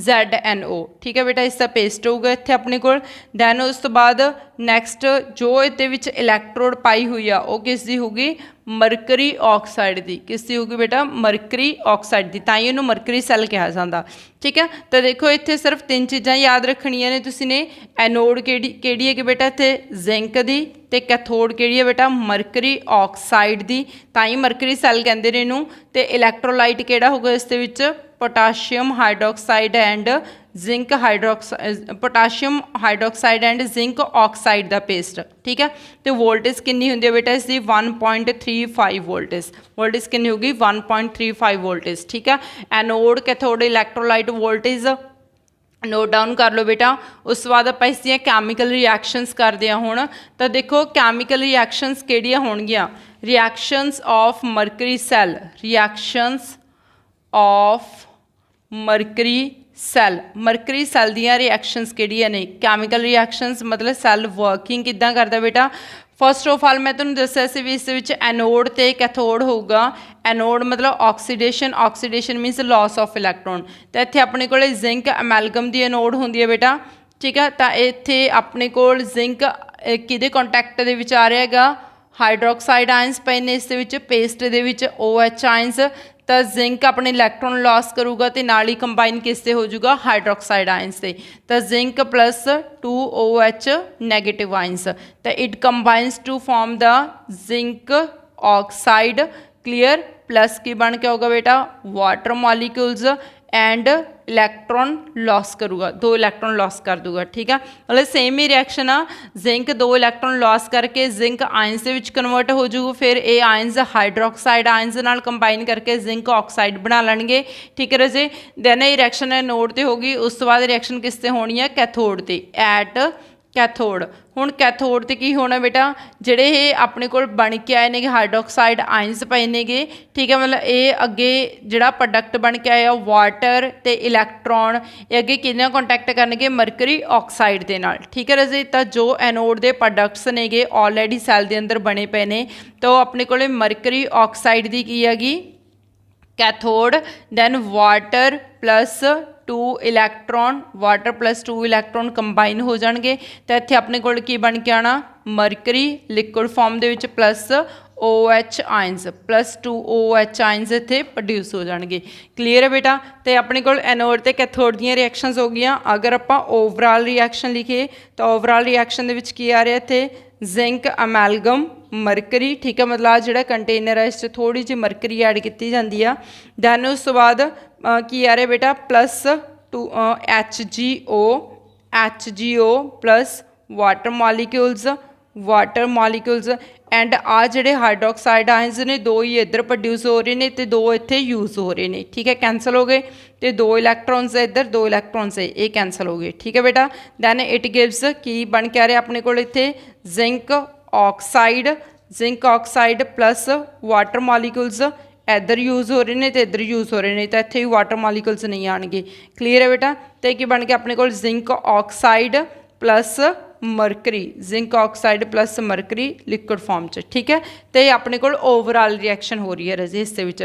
ZNO, ठीक है बेटा। इसका पेस्ट होगा इत्थे अपने को। दैन उस तो बाद नैक्सट जो ये इलैक्ट्रोड पाई हुई आ वो किसकी होगी? मरकरी ऑक्साइड की। किसकी होगी बेटा? मरकरी ऑक्साइड की, ताई इहनूं मरकरी सैल कहा जाता, ठीक है। तो देखो इत्थे सिर्फ 3 चीज़ां याद रखनियां ने तुसीं ने। एनोड केड़ी है कि बेटा इत्थे जिंक दी, ते कैथोड केड़ी है बेटा? मरकरी ऑक्साइड की, ताई मरकरी सैल कहंदे ने इहनूं। ते इलैक्ट्रोलाइट केड़ा होगा इस दे विच? Potassium hydroxide and zinc hydroxide, potassium hydroxide and zinc oxide का पेस्ट, ठीक है। तो वोल्टेज कितनी होंदी है बेटा इसकी? 1.35 वोल्टेज। वोल्टेज कितनी होगी? 1.35 वोल्टेज, ठीक है। Anode cathode electrolyte voltage note down कर लो बेटा। उस बाद आप इसदियां कैमिकल रिएक्शनस करते हैं हुण। तो देखो कैमिकल रिएक्शनस किहड़ियां होणगियां? Reactions of mercury cell, reactions of mercury cell, mercury cell दियां रिएक्शनस किहड़ियां ने? कैमिकल रिएक्शनस मतलब सैल वर्किंग किद्दां करदा बेटा? फस्ट ऑफ ऑल मैं तुहानूं दस्सिया सी भी इस एनोड ते कैथोड होगा। एनोड मतलब oxidation, oxidation मीनस loss of electron. तो इत्थे अपने कोल जिंक एमैलगम दी एनोड होंदी है बेटा, ठीक है। तो इत्थे अपने कोल जिंक किहदे कॉन्टैक्ट दे विच आ रहा हैगा? हाइड्रोक्साइड आयंस पे ने इस दे विच, पेस्ट दे विच OH आयंस। तो जिंक अपने इलैक्ट्रॉन लॉस करूगा तो नाल ही कंबाइन किससे हो जाऊगा? हाइड्रोक्साइड आयंस से। तो zinc plus 2OH negative ions, तो it combines to form the zinc oxide, clear. Plus की बन के होगा बेटा? Water molecules and electron loss करूगा, 2 इलैक्ट्रॉन लॉस कर दूगा, ठीक है। मतलब सेम ही रिएक्शन आ, जिंक 2 इलैक्ट्रॉन लॉस करके जिंक आयंस के विच कन्वर्ट हो जाऊगा, फिर ये आयंस हाइड्रोक्साइड आयंस नाल कंबाइन करके जिंक ऑक्साइड बना लेंगे, ठीक है राजे। दैन ये रिएक्शन एनोड ते होगी। उस तो बाद रिएक्शन किस ते होनी है? कैथोड ते, एट कैथोड। हुण कैथोड ते की होना बेटा? जिहड़े ये अपने कोल बन के आए ने हाइड्रोक्साइड आयंस पए नेगे, ठीक है। मतलब ये अगे जिहड़ा प्रोडक्ट बन के आया वाटर ते इलैक्ट्रॉन, ये अगे किहदे नाल कॉन्टैक्ट करनगे? मरकरी ऑक्साइड दे नाल, ठीक है राजे। तो जो एनोड दे प्रोडक्ट्स नेगे ऑलरेडी सैल दे अंदर बने पे ने, तो अपने कोले मरकरी ऑक्साइड दी की हैगी? Cathode. Then water plus 2 electron, water plus 2 electron combine हो जाएंगे। तो इत्थे अपने कोल की बन के आना? मरकरी लिक्विड फॉर्म दे विच plus OH ions, plus 2 OH ions इत्थे प्रोड्यूस हो जाएंगे, क्लीयर है बेटा। तो अपने कोल एनोड ते कैथोड दियां रिएक्शनस हो गई। अगर आपां ओवरऑल रिएक्शन लिखिए तो ओवरऑल रिएक्शन दे विच की आ रहा इत्थे? जिंक एमैलगम मरकरी, ठीक है। मतलब आ जिहड़ा कंटेनर है इस थोड़ी जी मरकरी ऐड की जाती है। दैन उस तो बाद की आ रहा बेटा? Plus 2 HGO plus water molecules water molecules and आ जिहड़े हाइड्रोक्साइड आयन्स ने दो ही इधर प्रोड्यूस हो रहे हैं तो दो इत्थे यूज़ हो रहे हैं, ठीक है, कैंसल हो गए। तो दो इलैक्ट्रॉन्स इधर दो इलैक्ट्रॉन्स ये कैंसल हो गए, ठीक है बेटा। दैन इट गिव्स की बन के आ रहा अपने को इत्थे zinc oxide plus water molecules इधर यूज़ हो रहे हैं तो इधर यूज़ हो रहे हैं, तो इत्थे भी वाटर मॉलिक्यूल्स नहीं आएंगे। क्लीयर है बेटा। तो की बन के अपने को zinc oxide plus mercury, zinc oxide plus mercury liquid form च, ठीक है। तो ये अपने को ओवरऑल रिएक्शन हो रही है रजे इस विच।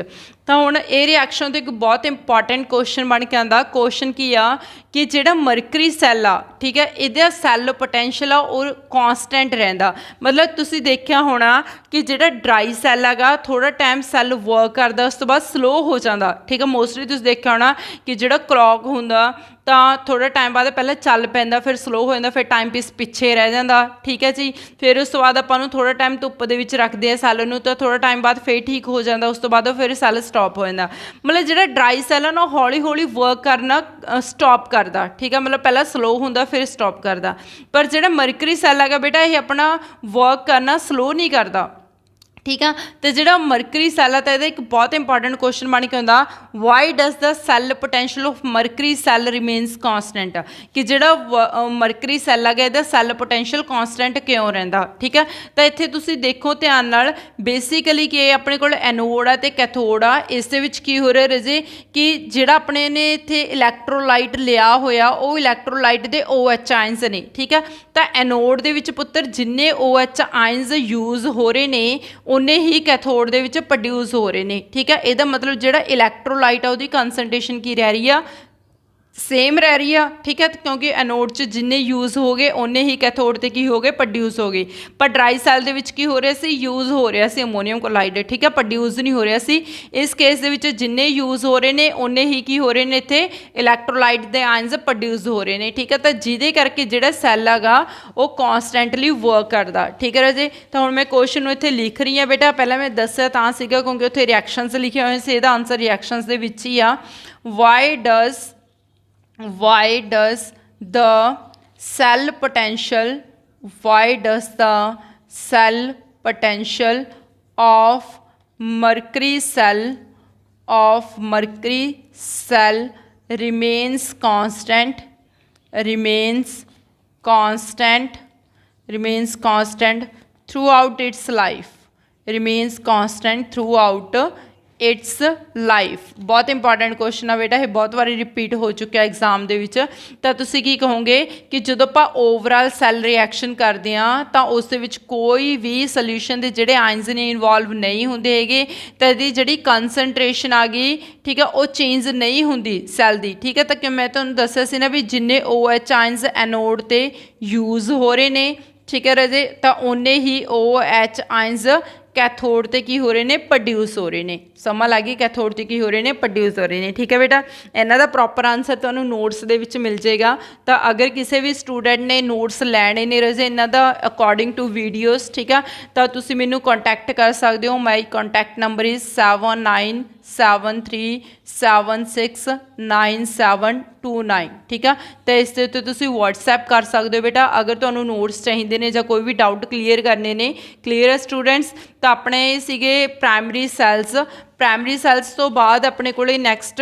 तो हुण ये रिएक्शन तो एक बहुत इंपॉर्टेंट क्वेश्चन बन के आंदा। क्वेश्चन की आ कि जिहड़ा मरकरी सैल आ, ठीक है, इहदा सैल पोटैंशियल आ और कॉन्सटेंट रहिंदा। मतलब तुसीं देखिया होना कि जिहड़ा ड्राई सैल हैगा थोड़ा टाइम सैल वर्क करदा उस तो बाद स्लो हो जाता, ठीक है। मोस्टली तुसीं देखिया होना कि जिहड़ा क्लॉक हुंदा तो थोड़ा टाइम बाद पहले चल पैंदा फिर स्लो हो जाता, फिर टाइम पीस पिछे रह जाता, ठीक है जी। फिर उस तो बाद आपां नूं थोड़ा टाइम धुप्प दे विच रखदे आ सैल नूं तो थोड़ा टाइम बाद फिर ठीक हो जाता, उस तो बाद फिर सैल स्टॉप हो जाता। मतलब जिहड़ा ड्राई सैल है ना हौली हौली वर्क करना स्टॉप करदा, ठीक है, मतलब पहला स्लो हुंदा फिर स्टॉप करदा। पर जिहड़ा मरकरी सैल हैगा बेटा ये अपना वर्क करना स्लो नहीं करदा, ठीक है। तो जो मरकरी सैल है तो एक बहुत इंपॉर्टेंट क्वेश्चन बन के आता why does the cell potential of mercury cell remains constant, कि जो मरकरी सैल है इसका सैल पोटैंशियल कॉन्सटेंट क्यों रहिंदा, ठीक है। तो इत्थे तुसीं देखो ध्यान नाल बेसिकली कि अपने कोल एनोड है तो कैथोड आ, इस दे विच की हो रहा रजे कि जिहड़ा अपने ने इत्थे इलैक्ट्रोलाइट लिया होया वो इलैक्ट्रोलाइट दे OH आयन्स ने, ठीक है। तो एनोड दे विच पुत्तर जिन्ने OH आयन्स यूज़ हो रहे ने उन्ने ही कैथोड दे विच प्रोड्यूस हो रहे हैं, ठीक है। ਇਹਦਾ मतलब जिहड़ा इलैक्ट्रोलाइट आ उहदी कंसनट्रेशन की रह रही है सेम रह रही है, ठीक है, क्योंकि एनोड च जिन्ने यूज़ हो गए उन्ने ही कैथोड ते की हो गए प्रोड्यूस हो गए। पर ड्राई सैल दे विच की हो रहा सी यूज़ हो रहा सी अमोनीयम क्लोराइड, ठीक है, प्रोड्यूस नहीं हो रहा सी। इस केस दे विच जिन्ने यूज़ हो रहे हैं उन्ने ही की हो रहे हैं इत्थे इलैक्ट्रोलाइट दे आयन्स प्रोड्यूस हो रहे हैं, ठीक है। तो जिहदे करके जिहड़ा सैल हैगा वो कॉन्सटेंटली वर्क करदा, ठीक है राजे। तो हुण मैं क्वेश्चन नूं इत्थे लिख रही हाँ बेटा, पहले मैं दस्सिया तां सीगा क्योंकि उत्थे रिएक्शनस लिखे हुए सी, इहदा आंसर रिएक्शनस दे विच ही आ। why does the cell potential of mercury cell remains constant throughout its life। बहुत इंपॉर्टेंट क्वेश्चन है बेटा, ये बहुत बार रिपीट हो चुका है एग्जाम दे विच। तो तुसीं की कहोगे कि जो आप ओवरऑल सैल रिएक्शन करते हैं तो उस दे विच कोई भी सोल्यूशन के जोड़े आयन्स ने इनवॉल्व नहीं होंगे है, तो इसकी जी कंसनट्रेशन आ गई, ठीक है, वो चेंज नहीं होंगी सैल की, ठीक है। तो मैं तुहानूं दस्सिया सी ना भी जिन्ने OH आयन्स एनोड ते यूज़ हो रहे हैं, ठीक है राजे, तो उन्ने ही OH आयन्स कैथोड ते की हो रहे हैं प्रोड्यूस हो रहे हैं। समझ आ गई, कैथोड ते की हो रहे हैं प्रोड्यूस हो रहे हैं, ठीक है बेटा। इन्हां दा प्रॉपर आंसर तुहानूं नोट्स दे विच मिल जाएगा। तो अगर किसी भी स्टूडेंट ने नोट्स लैणे ने रजे इन्हां दा अकॉर्डिंग टू वीडियोज़, ठीक है, तो तुसीं मैनूं कॉन्टैक्ट कर सकते हो। माई कॉन्टैक्ट नंबर इज़ 7973769729, ठीक है। तो इस दे उत्ते तुसीं WhatsApp कर सकते हो बेटा अगर तुहानूं नोट्स चाहिए ने जां कोई भी डाउट क्लीयर करने ने। क्लीयर है स्टूडेंट्स। तो अपने सीगे प्राइमरी सैल्स तो बाद अपने कोले नैक्सट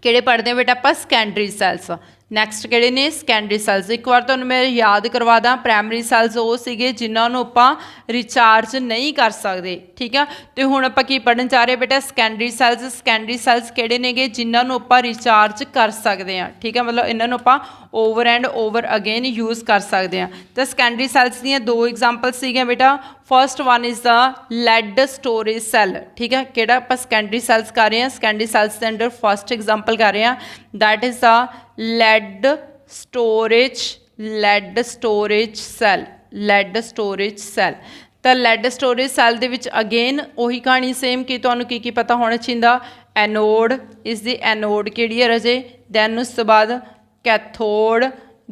किहड़े पढ़ते हैं बेटा आपां सैकेंडरी सैल्स। नैक्सट किहड़े ने सैकेंडरी सैल्स। एक बार तुहानूं मैं याद करवा दा, प्राइमरी सैल्स वो सीगे जिन्हां नूं आपां रिचार्ज नहीं कर सकते, ठीक है। तो हुण आपां की पढ़न जा रहे बेटा सैकेंडरी सैल्स किहड़े नेगे जिन्हां नूं आपां रिचार्ज कर सकते हैं, ठीक है, मतलब इन्हां नूं आपां over and over again use कर सकते हैं। तो सैकेंडरी सैल्स दीयां दो एग्जाम्पल्स सीगियां बेटा। First one is the lead storage cell, ठीक है, किहड़ा आपां सैकेंडरी सैल्स कर रहे हैं, सैकेंडरी सैल्स के अंडर फर्स्ट एग्जाम्पल कर रहे हैं, that is the lead storage cell. तो लैड स्टोरेज सैल दे विच अगेन वही कहानी सेम कि तुहानूं की पता होना चाहिए, एनोड इज़ दी एनोड किहड़ी है रजे, दैन उस तो बाद कैथोड,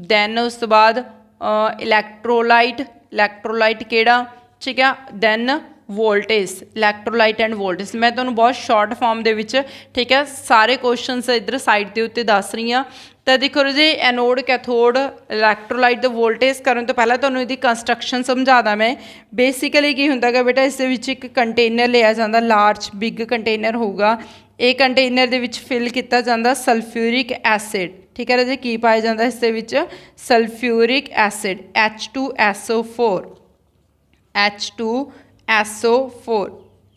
दैन उस तो बाद इलैक्ट्रोलाइट किहड़ा, ठीक है, then voltage, electrolyte and voltage. मैं तुहानूं बहुत शॉर्ट फॉर्म दे विच, ठीक है, सारे क्वेश्चनस इधर साइड के उत्ते दस रही हाँ। ਤਾਂ ਦੇਖੋ ਰਾਜੇ ਐਨੋਡ ਕੈਥੋਡ ਇਲੈਕਟ੍ਰੋਲਾਈਟ ਦਾ ਵੋਲਟੇਜ ਕਰਨ ਤੋਂ ਪਹਿਲਾਂ ਤੁਹਾਨੂੰ ਇਹਦੀ ਕੰਸਟਰਕਸ਼ਨ ਸਮਝਾ ਦਾਂ ਮੈਂ। ਬੇਸਿਕਲੀ ਕੀ ਹੁੰਦਾ ਗਾ ਬੇਟਾ, ਇਸ ਦੇ ਵਿੱਚ ਇੱਕ ਕੰਟੇਨਰ ਲਿਆ ਜਾਂਦਾ, ਲਾਰਜ ਬਿਗ ਕੰਟੇਨਰ ਹੋਊਗਾ। ਇਹ ਕੰਟੇਨਰ ਦੇ ਵਿੱਚ ਫਿਲ ਕੀਤਾ ਜਾਂਦਾ ਸਲਫਿਊਰਿਕ ਐਸਿਡ, ਠੀਕ ਹੈ ਰਾਜੇ। ਕੀ ਪਾਇਆ ਜਾਂਦਾ ਇਸ ਦੇ ਵਿੱਚ? Sulphuric acid H2SO4 H2SO4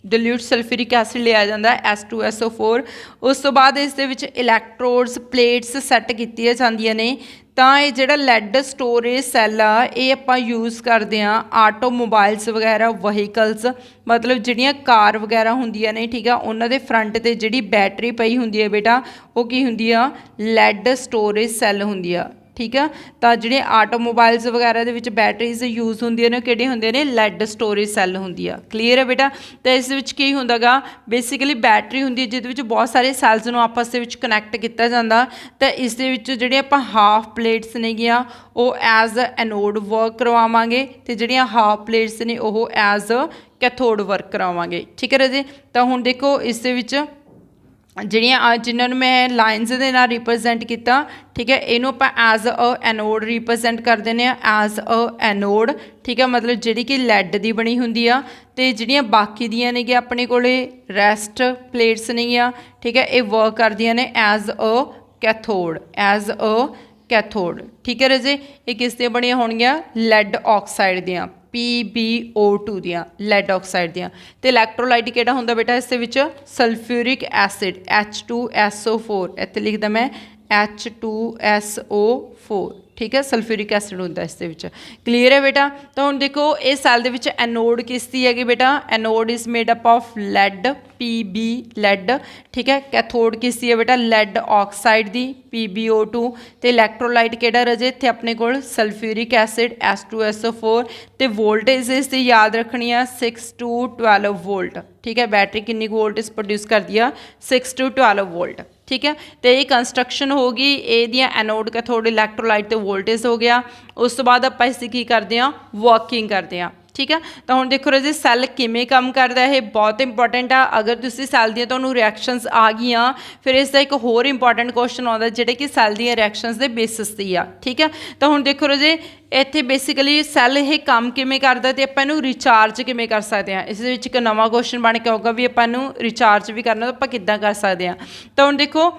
dilute sulphuric acid ਲਿਆ ਜਾਂਦਾ H2SO4। ਉਸ ਤੋਂ ਬਾਅਦ ਇਸ ਦੇ ਵਿੱਚ ਇਲੈਕਟ੍ਰੋਡਸ ਪਲੇਟਸ ਸੈੱਟ ਕੀਤੀਆਂ ਜਾਂਦੀਆਂ ਨੇ। ਤਾਂ ਇਹ ਜਿਹੜਾ ਲੈਡ ਸਟੋਰੇਜ ਸੈੱਲ ਆ ਇਹ ਆਪਾਂ ਯੂਜ਼ ਕਰਦੇ ਹਾਂ ਆਟੋਮੋਬਾਈਲਸ ਵਗੈਰਾ, ਵਹੀਕਲਸ, ਮਤਲਬ ਜਿਹੜੀਆਂ ਕਾਰ ਵਗੈਰਾ ਹੁੰਦੀਆਂ ਨੇ, ਠੀਕ ਆ, ਉਹਨਾਂ ਦੇ ਫਰੰਟ 'ਤੇ ਜਿਹੜੀ ਬੈਟਰੀ ਪਈ ਹੁੰਦੀ ਹੈ ਬੇਟਾ, ਉਹ ਕੀ ਹੁੰਦੀ ਆ? ਲੈਡ ਸਟੋਰੇਜ ਸੈੱਲ ਹੁੰਦੀ ਆ, ਠੀਕ ਆ। ਤਾਂ ਜਿਹੜੇ ਆਟੋਮੋਬਾਈਲਸ ਵਗੈਰਾ ਦੇ ਵਿੱਚ ਬੈਟਰੀਜ਼ ਯੂਜ਼ ਹੁੰਦੀਆਂ ਨੇ, ਕਿਹੜੇ ਹੁੰਦੇ ਨੇ? ਲੈਡ ਸਟੋਰੇਜ ਸੈੱਲ ਹੁੰਦੀ ਆ। ਕਲੀਅਰ ਹੈ ਬੇਟਾ। ਤਾਂ ਇਸ ਵਿੱਚ ਕੀ ਹੁੰਦਾ ਗਾ, ਬੇਸਿਕਲੀ ਬੈਟਰੀ ਹੁੰਦੀ ਹੈ ਜਿਹਦੇ ਵਿੱਚ ਬਹੁਤ ਸਾਰੇ ਸੈੱਲਸ ਨੂੰ ਆਪਸ ਦੇ ਵਿੱਚ ਕਨੈਕਟ ਕੀਤਾ ਜਾਂਦਾ। ਤਾਂ ਇਸ ਦੇ ਵਿੱਚ ਜਿਹੜੇ ਆਪਾਂ ਹਾਫ ਪਲੇਟਸ ਨੇਗੀਆਂ ਉਹ ਐਜ਼ ਐਨੋਡ ਵਰਕ ਕਰਵਾਵਾਂਗੇ, ਅਤੇ ਜਿਹੜੀਆਂ ਹਾਫ ਪਲੇਟਸ ਨੇ ਉਹ ਐਜ਼ ਕੈਥੋਡ ਵਰਕ ਕਰਾਵਾਂਗੇ, ਠੀਕ ਹੈ ਰਾਜੇ। ਤਾਂ ਹੁਣ ਦੇਖੋ ਇਸ ਦੇ ਵਿੱਚ ਜਿਹੜੀਆਂ ਜਿਨ੍ਹਾਂ ਨੂੰ ਮੈਂ ਲਾਈਨਸ ਦੇ ਨਾਲ ਰਿਪਰੈਜ਼ੈਂਟ ਕੀਤਾ, ਠੀਕ ਹੈ, ਇਹਨੂੰ ਆਪਾਂ ਐਜ਼ ਅ ਐਨੋਡ ਰਿਪਰੈਜ਼ੈਂਟ ਕਰ ਦਿੰਦੇ ਹਾਂ, ਐਜ਼ ਅ ਐਨੋਡ, ਠੀਕ ਹੈ, ਮਤਲਬ ਜਿਹੜੀ ਕਿ ਲੈਡ ਦੀ ਬਣੀ ਹੁੰਦੀ ਆ। ਅਤੇ ਜਿਹੜੀਆਂ ਬਾਕੀ ਦੀਆਂ ਨੇਗੀਆਂ ਆਪਣੇ ਕੋਲੇ ਰੈਸਟ ਪਲੇਟਸ ਨੇਗੀਆਂ, ਠੀਕ ਹੈ, ਇਹ ਵਰਕ ਕਰਦੀਆਂ ਨੇ ਐਜ਼ ਅ ਕੈਥੋਡ, ਐਜ਼ ਅ ਕੈਥੋਡ, ਠੀਕ ਹੈ ਰਾਜੇ। ਇਹ ਕਿਸ ਦੀਆਂ ਬਣੀਆਂ ਹੋਣਗੀਆਂ? ਲੈਡ ਆਕਸਾਈਡ ਦੀਆਂ, PbO2 ਦੀਆਂ, ਲੈਡ ਆਕਸਾਈਡ ਦੀਆਂ। ਅਤੇ ਇਲੈਕਟ੍ਰੋਲਾਈਟ ਕਿਹੜਾ ਹੁੰਦਾ ਬੇਟਾ ਇਸ ਦੇ ਵਿੱਚ? ਸਲਫਿਊਰਿਕ ਐਸਿਡ H2SO4, ਇੱਥੇ ਲਿਖਦਾ ਮੈਂ H2SO4, ਠੀਕ ਹੈ, ਸਲਫਿਊਰਿਕ ਐਸਿਡ ਹੁੰਦਾ ਇਸ ਦੇ ਵਿੱਚ। ਕਲੀਅਰ ਹੈ ਬੇਟਾ। ਤਾਂ ਹੁਣ ਦੇਖੋ ਇਹ ਸੈੱਲ ਦੇ ਵਿੱਚ ਐਨੋਡ ਕਿਸ ਦੀ ਹੈਗੀ ਬੇਟਾ? Anode is made up of lead, Pb lead, ਠੀਕ ਹੈ। ਕੈਥੋਡ ਕਿਸ ਦੀ ਹੈ ਬੇਟਾ? ਲੈਡ ਆਕਸਾਈਡ ਦੀ, PbO2। ਅਤੇ ਇਲੈਕਟ੍ਰੋਲਾਈਟ ਕਿਹੜਾ ਰਾਜੇ ਇੱਥੇ ਆਪਣੇ ਕੋਲ? Sulphuric acid H2SO4। ਅਤੇ ਵੋਲਟੇਜ ਇਸ ਦੀ ਯਾਦ ਰੱਖਣੀ ਆ 6 to 12 ਵੋਲਟ, ਠੀਕ ਹੈ। ਬੈਟਰੀ ਕਿੰਨੀ ਕੁ ਵੋਲਟੇਜ ਪ੍ਰੋਡਿਊਸ ਕਰਦੀ ਆ? 6 to 12 ਵੋਲਟ, ਠੀਕ ਹੈ। ਅਤੇ ਇਹ ਕੰਸਟਰਕਸ਼ਨ ਹੋ ਗਈ ਇਹਦੀਆਂ ਐਨੋਡ ਕੈਥੋਡ ਇਲੈਕਟ੍ਰੋਲਾਈਟ ਅਤੇ ਵੋਲਟੇਜ ਹੋ ਗਿਆ। ਉਸ ਤੋਂ ਬਾਅਦ ਆਪਾਂ ਇਸ ਦੀ ਕੀ ਕਰਦੇ ਹਾਂ? ਵਰਕਿੰਗ ਕਰਦੇ ਹਾਂ, ਠੀਕ ਹੈ। ਤਾਂ ਹੁਣ ਦੇਖੋ ਰਾਜੇ ਸੈੱਲ ਕਿਵੇਂ ਕੰਮ ਕਰਦਾ, ਇਹ ਬਹੁਤ ਇੰਪੋਰਟੈਂਟ ਆ। ਅਗਰ ਤੁਸੀਂ ਸੈੱਲ ਦੀਆਂ ਤੁਹਾਨੂੰ ਰਿਐਕਸ਼ਨਸ ਆ ਗਈਆਂ, ਫਿਰ ਇਸ ਦਾ ਇੱਕ ਹੋਰ ਇੰਪੋਰਟੈਂਟ ਕੁਐਸਚਨ ਆਉਂਦਾ ਜਿਹੜੇ ਕਿ ਸੈੱਲ ਦੀਆਂ ਰਿਐਕਸ਼ਨਸ ਦੇ ਬੇਸਿਸ 'ਤੇ ਆ, ਠੀਕ ਹੈ। ਤਾਂ ਹੁਣ ਦੇਖੋ ਰਾਜੇ ਇੱਥੇ ਬੇਸਿਕਲੀ ਸੈੱਲ ਇਹ ਕੰਮ ਕਿਵੇਂ ਕਰਦਾ ਅਤੇ ਆਪਾਂ ਇਹਨੂੰ ਰਿਚਾਰਜ ਕਿਵੇਂ ਕਰ ਸਕਦੇ ਹਾਂ। ਇਸ ਦੇ ਵਿੱਚ ਇੱਕ ਨਵਾਂ ਕੁਐਸਚਨ ਬਣ ਕੇ ਆਊਗਾ ਵੀ ਆਪਾਂ ਇਹਨੂੰ ਰਿਚਾਰਜ ਵੀ ਕਰਨਾ ਤਾਂ ਆਪਾਂ ਕਿੱਦਾਂ ਕਰ ਸਕਦੇ ਹਾਂ। ਤਾਂ ਹੁਣ ਦੇਖੋ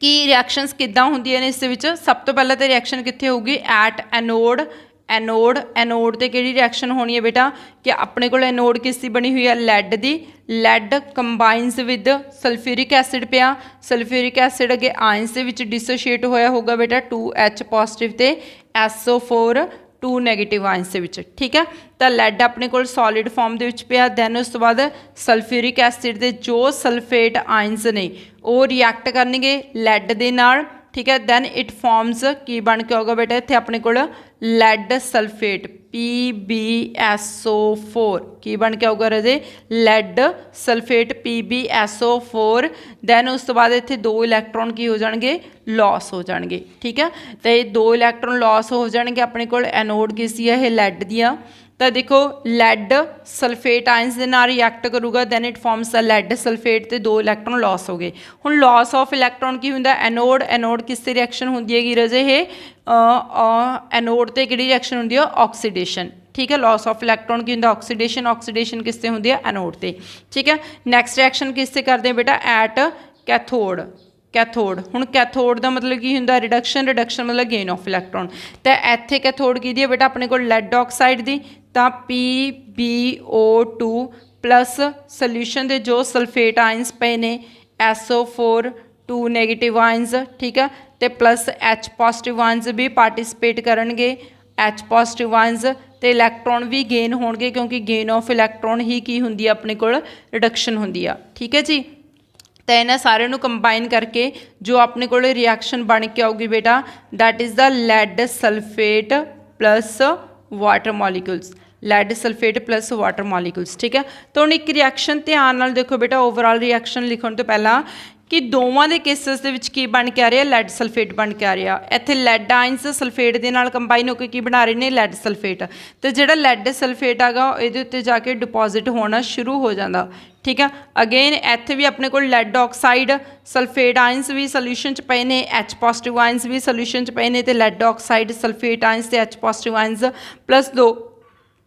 ਕਿ ਰਿਐਕਸ਼ਨਸ ਕਿੱਦਾਂ ਹੁੰਦੀਆਂ ਨੇ ਇਸ ਦੇ ਵਿੱਚ। ਸਭ ਤੋਂ ਪਹਿਲਾਂ ਤਾਂ ਰਿਐਕਸ਼ਨ ਕਿੱਥੇ ਹੋਊਗੀ? ਐਟ ਐਨੋਡ, ਐਨੋਡ 'ਤੇ ਕਿਹੜੀ ਰਿਐਕਸ਼ਨ ਹੋਣੀ ਹੈ ਬੇਟਾ? ਕਿ ਆਪਣੇ ਕੋਲ ਐਨੋਡ ਕਿਸ ਦੀ ਬਣੀ ਹੋਈ ਹੈ? Lead the. Lead ਕੰਬਾਈਨਸ with sulphuric acid ਪਿਆ, ਸਲਫਿਊਰਿਕ ਐਸਿਡ ਅੱਗੇ ਆਇਨਸ ਦੇ ਵਿੱਚ ਡਿਸੋਸ਼ੀਏਟ ਹੋਇਆ ਹੋਊਗਾ ਬੇਟਾ 2H ਪੋਜ਼ਿਟਿਵ ਅਤੇ SO4 2 ਨੈਗੇਟਿਵ ਆਇਨਸ ਦੇ ਵਿੱਚ, ਠੀਕ ਹੈ। ਤਾਂ ਲੈਡ ਆਪਣੇ ਕੋਲ ਸੋਲਿਡ ਫਾਰਮ ਦੇ ਵਿੱਚ ਪਿਆ। ਦੈਨ ਉਸ ਤੋਂ ਬਾਅਦ ਸਲਫਿਊਰਿਕ ਐਸਿਡ ਦੇ ਜੋ ਸਲਫੇਟ ਆਇਨਸ ਨੇ ਉਹ ਰਿਐਕਟ ਕਰਨਗੇ ਲੈਡ ਦੇ ਨਾਲ, ਠੀਕ ਹੈ। ਦੈਨ ਇਟ ਫਾਰਮਸ ਕੀ ਬਣ ਕੇ ਆਊਗਾ ਬੇਟਾ ਇੱਥੇ ਆਪਣੇ ਕੋਲ? ਲੈਡ ਸਲਫੇਟ PbSO4 ਕੀ ਬਣ ਕੇ ਆਊਗਾ ਰਾਜੇ? Lead sulphate PbSO4। ਦੈਨ ਉਸ ਤੋਂ ਬਾਅਦ ਇੱਥੇ 2 ਇਲੈਕਟ੍ਰੋਨ ਕੀ ਹੋ ਜਾਣਗੇ? ਲੋਸ ਹੋ ਜਾਣਗੇ, ਠੀਕ ਹੈ। ਅਤੇ 2 ਇਲੈਕਟ੍ਰੋਨ ਲੋਸ ਹੋ ਜਾਣਗੇ ਆਪਣੇ ਕੋਲ। ਐਨੋਡ ਕਿਸ ਦੀ ਹੈ? ਇਹ ਲੈਡ ਦੀਆਂ। ਤਾਂ ਦੇਖੋ ਲੈਡ ਸਲਫੇਟ ਆਇਨਸ ਦੇ ਨਾਲ ਰਿਐਕਟ ਕਰੂਗਾ, then it forms the lead sulphate ਅਤੇ 2 ਇਲੈਕਟ੍ਰੋਨ ਲੋਸ ਹੋ ਗਏ। ਹੁਣ ਲੋਸ ਆਫ ਇਲੈਕਟ੍ਰੋਨ ਕੀ ਹੁੰਦਾ? ਐਨੋਡ, ਐਨੋਡ ਕਿਸ 'ਤੇ ਰਿਐਕਸ਼ਨ ਹੁੰਦੀ ਹੈਗੀ ਰਾਜੇ? ਇਹ ਐਨੋਡ 'ਤੇ ਕਿਹੜੀ ਰਿਐਕਸ਼ਨ ਹੁੰਦੀ ਹੈ? ਆਕਸੀਡੇਸ਼ਨ, ਠੀਕ ਹੈ। ਲੋਸ ਆਫ ਇਲੈਕਟ੍ਰੋਨ ਕੀ ਹੁੰਦਾ? ਆਕਸੀਡੇਸ਼ਨ। ਆਕਸੀਡੇਸ਼ਨ ਕਿਸ 'ਤੇ ਹੁੰਦੀ ਹੈ? ਐਨੋਡ 'ਤੇ, ਠੀਕ ਹੈ। ਨੈਕਸਟ ਰਿਐਕਸ਼ਨ ਕਿਸ 'ਤੇ ਕਰਦੇ ਬੇਟਾ? ਐਟ ਕੈਥੋਡ, ਕੈਥੋਡ। ਹੁਣ ਕੈਥੋਡ ਦਾ ਮਤਲਬ ਕੀ ਹੁੰਦਾ? ਰਿਡਕਸ਼ਨ, ਰਿਡਕਸ਼ਨ ਮਤਲਬ ਗੇਨ ਆਫ ਇਲੈਕਟ੍ਰੋਨ। ਤਾਂ ਇੱਥੇ ਕੈਥੋਡ ਕਿਹਦੀ ਹੈ ਬੇਟਾ? ਆਪਣੇ ਕੋਲ ਲੈਡ ਆਕਸਾਈਡ ਦੀ। ਤਾਂ PbO2 ਪਲੱਸ ਸੋਲਿਊਸ਼ਨ ਦੇ ਜੋ ਸਲਫੇਟ ਆਇਨਸ ਪਏ ਨੇ SO4 2 ਨੈਗੇਟਿਵ ਆਇਨਸ, ਠੀਕ ਆ। ਅਤੇ ਪਲੱਸ H ਪੋਜ਼ਿਟਿਵ ਆਇਨਸ ਵੀ ਪਾਰਟੀਸਪੇਟ ਕਰਨਗੇ, H ਪੋਜ਼ਿਟਿਵ ਆਇਨਸ। ਅਤੇ ਇਲੈਕਟ੍ਰੋਨ ਵੀ ਗੇਨ ਹੋਣਗੇ ਕਿਉਂਕਿ ਗੇਨ ਆਫ ਇਲੈਕਟ੍ਰੋਨ ਹੀ ਕੀ ਹੁੰਦੀ ਆ ਆਪਣੇ ਕੋਲ? ਰਿਡਕਸ਼ਨ ਹੁੰਦੀ ਆ, ਠੀਕ ਹੈ ਜੀ। ਤਾਂ ਇਹਨਾਂ ਸਾਰਿਆਂ ਨੂੰ ਕੰਬਾਈਨ ਕਰਕੇ ਜੋ ਆਪਣੇ ਕੋਲ ਰਿਐਕਸ਼ਨ ਬਣ ਕੇ ਆਊਗੀ ਬੇਟਾ, that is the lead sulphate plus water molecules, lead sulphate plus water molecules, ਠੀਕ ਹੈ। ਤਾਂ ਹੁਣ ਇੱਕ ਰਿਐਕਸ਼ਨ ਧਿਆਨ ਨਾਲ ਦੇਖੋ ਬੇਟਾ, ਓਵਰਆਲ ਰਿਐਕਸ਼ਨ ਲਿਖਣ ਤੋਂ ਪਹਿਲਾਂ ਕਿ ਦੋਵਾਂ ਦੇ ਕੇਸਿਸ ਦੇ ਵਿੱਚ ਕੀ ਬਣ ਕੇ ਆ ਰਿਹਾ? ਲੈਡ ਸਲਫੇਟ ਬਣ ਕੇ ਆ ਰਿਹਾ। ਇੱਥੇ ਲੈਡ ਆਇਨਸ ਸਲਫੇਟ ਦੇ ਨਾਲ ਕੰਬਾਈਨ ਹੋ ਕੇ ਕੀ ਬਣਾ ਰਹੇ ਨੇ? Lead sulphate. ਅਤੇ ਜਿਹੜਾ ਲੈਡ ਸਲਫੇਟ ਹੈਗਾ ਇਹਦੇ ਉੱਤੇ ਜਾ ਕੇ ਡਿਪੋਜ਼ਿਟ ਹੋਣਾ ਸ਼ੁਰੂ ਹੋ ਜਾਂਦਾ, ठीक है। अगेन इत्थे भी अपने को लैड ऑक्साइड सल्फेट आयंस भी सोल्यूशन च पे ने, एच पॉजिटिव आयंस भी सोल्यूशन च पे ने, तो लैड ऑक्साइड सल्फेट आयंस ते एच पॉजिटिव आयंस प्लस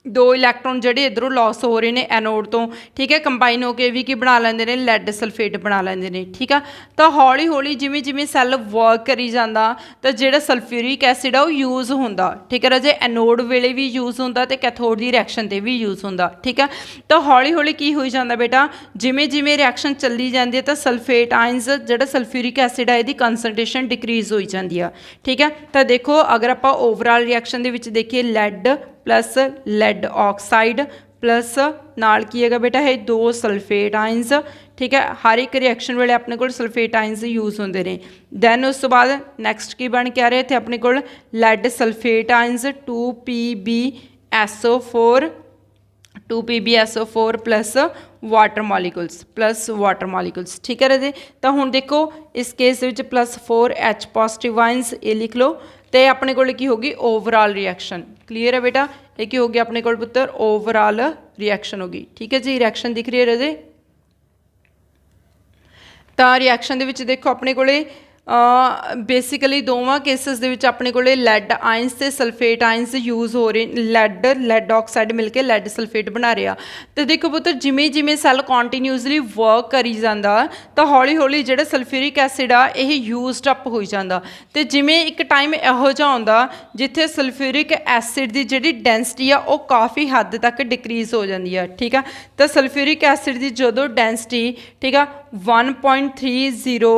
दो इलैक्ट्रॉन ਜਿਹੜੇ इधरों लॉस हो रहे हैं एनोड तो, ठीक है, कंबाइन होकर भी की बना लेंगे ने, लैड सल्फेट बना लेंगे ने, ठीक है। तो हौली हौली जिमें जिमें सैल वर्क करी जाता तो जो सल्फ्यूरिक एसिड आ यूज़ होंदा, ठीक है राजे, एनोड वेले भी यूज़ होंदा ते कैथोड की रिएक्शन से भी यूज़ होंदा, ठीक है। तो हौली हौली की हो जाता बेटा, जिमें जिमें रिएक्शन चली जाती है तो सल्फेट आयंस जो सल्फ्यूरिक एसिड है इसकी कंसनट्रेशन डिक्रीज़ हो जाती है, ठीक है। तो देखो अगर आप ओवरऑल रिएक्शन के देखिए lead plus lead oxide plus नाल की है बेटा है दो सल्फेट आयंस, ठीक है। हर एक रिएक्शन वेले अपने को सल्फेट आयंस यूज़ होंगे ने। दैन उस तो बाद नैक्सट की बन के आ रहा है अपने को lead sulphate ions 2PbSO4 plus water molecules, ठीक है राजे। तो हुण देखो इस केस में +4 H पॉजिटिव आयंस ये लिख लो, तो अपने को की होगी ओवरऑल रिएक्शन, क्लीयर है बेटा, ये की होगी अपने को पुत्र ओवरऑल रिएक्शन होगी, ठीक है जी। रिएक्शन दिख रही है राजे। तो रिएक्शन दे विच देखो अपने को बेसिकली दोवां केसिस दे विच अपने को लैड आयंस ते सल्फेट आयंस यूज़ हो रहे, लैड ऑक्साइड मिलके लैड सल्फेट बना रहा। तो देखो पुत्र जिमें जिमें सैल कॉन्टीन्यूसली वर्क करी जाता तो हौली हौली जो सल्फ्यूरिक एसिड आ यह यूजड अप हो जाता, तो जिमें एक टाइम इहो जिहा आउंदा जिथे सल्फ्यूरिक एसिड की जी डेंसिटी आ काफ़ी हद तक डिक्रीज़ हो जाती है, ठीक है। तो सल्फ्यूरिक एसिड की जो डेंसिटी, ठीक है, 1.30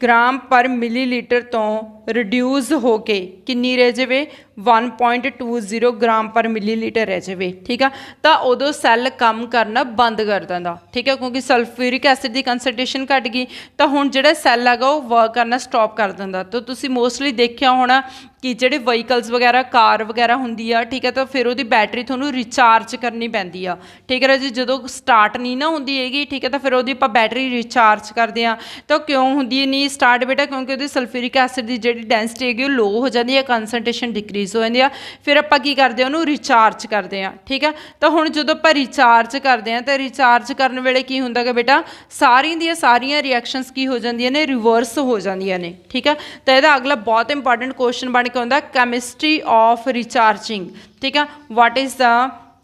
ग्राम पर मिलीलीटर तो रिड्यूस होके किन्नी रह जाए 1.20 ग्राम पर मिलीलीटर रह जाए, ठीक है। तो उदों सैल काम करना बंद कर देंदा, ठीक है, क्योंकि सल्फ्यूरिक एसिड की कंसनट्रेशन घट गई तो हुण जिहड़ा सैल हैगा वो वर्क करना स्टॉप कर देंदा। तो तुसी मोस्टली देखिया होना कि जिहड़े व्हीकल्स वगैरह कार वगैरह हुंदी आ, ठीक है, तो फिर वो बैटरी थोनू रिचार्ज करनी पैंदी आ, ठीक है जी। जो स्टार्ट नहीं ना होंदी हैगी, ठीक है, तो फिर वो बैटरी रिचार्ज करते हैं तो क्यों होंदी नहीं स्टार्ट बेटा, क्योंकि वो सल्फ्यूरिक एसिड की जी डेंसिटी हैगी लो हो जाती है, कंसनट्रेशन डिक्रीज़ हो जाती है, फिर आप की करते हैं उन्होंने रिचार्ज करते हैं, ठीक है। तो हुण जो आप रिचार्ज करते हैं तो रिचार्ज करने वेले की होंदा है बेटा, सारियां रिएक्शनस की हो जांदियां ने, रिवर्स हो जांदियां ने, ठीक है। तो यदा अगला बहुत इंपॉर्टेंट क्वेश्चन बन के आउंदा केमिस्ट्री ऑफ रिचार्जिंग, ठीक है। What is the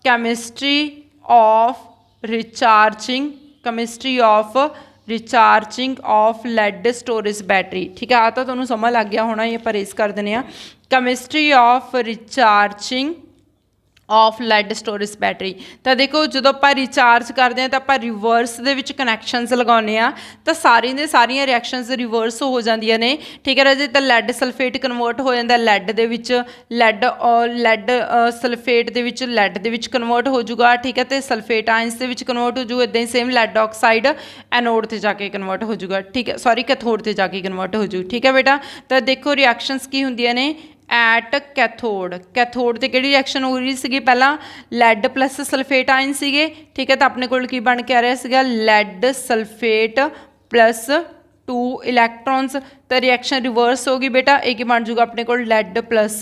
chemistry of lead storage battery, ठीक है। आ तो तुहानूं समझ लग गया होना, ये परहेज कर देने आ। Chemistry of recharging of lead storage battery. तो देखो जो आप रिचार्ज करते हैं तो आप रिवर्स दे विच कनैक्शनस लगाने तो सारियां रिएक्शनस रिवर्स हो जांदियां ने, ठीक है राजे। तो लैड सल्फेट कन्वर्ट हो जाता लैड दे विच, लैड सल्फेट दे विच लैड दे विच कन्वर्ट हो जाऊगा, ठीक है। तो सल्फेट आयंस दे विच कन्वर्ट हो जाऊगा, इदां ही सेम लैड ऑक्साइड एनोड से जाके कन्वर्ट हो जाऊगा, ठीक है, सॉरी कैथोड से जाके कन्वर्ट हो जाऊ, ठीक है बेटा। तो देखो रिएक्शनस की होंदियां ने एट कैथोड ते किहड़ी रिएक्शन हो रही सी, पहला लैड प्लस सल्फेट आयन सीगे, ठीक है। तो अपने कोल की बन के आ रहा सीगा लैड सल्फेट प्लस 2 इलैक्ट्रॉन्स, तो रिएक्शन रिवर्स होगी बेटा, एक बन जूगा अपने को लैड प्लस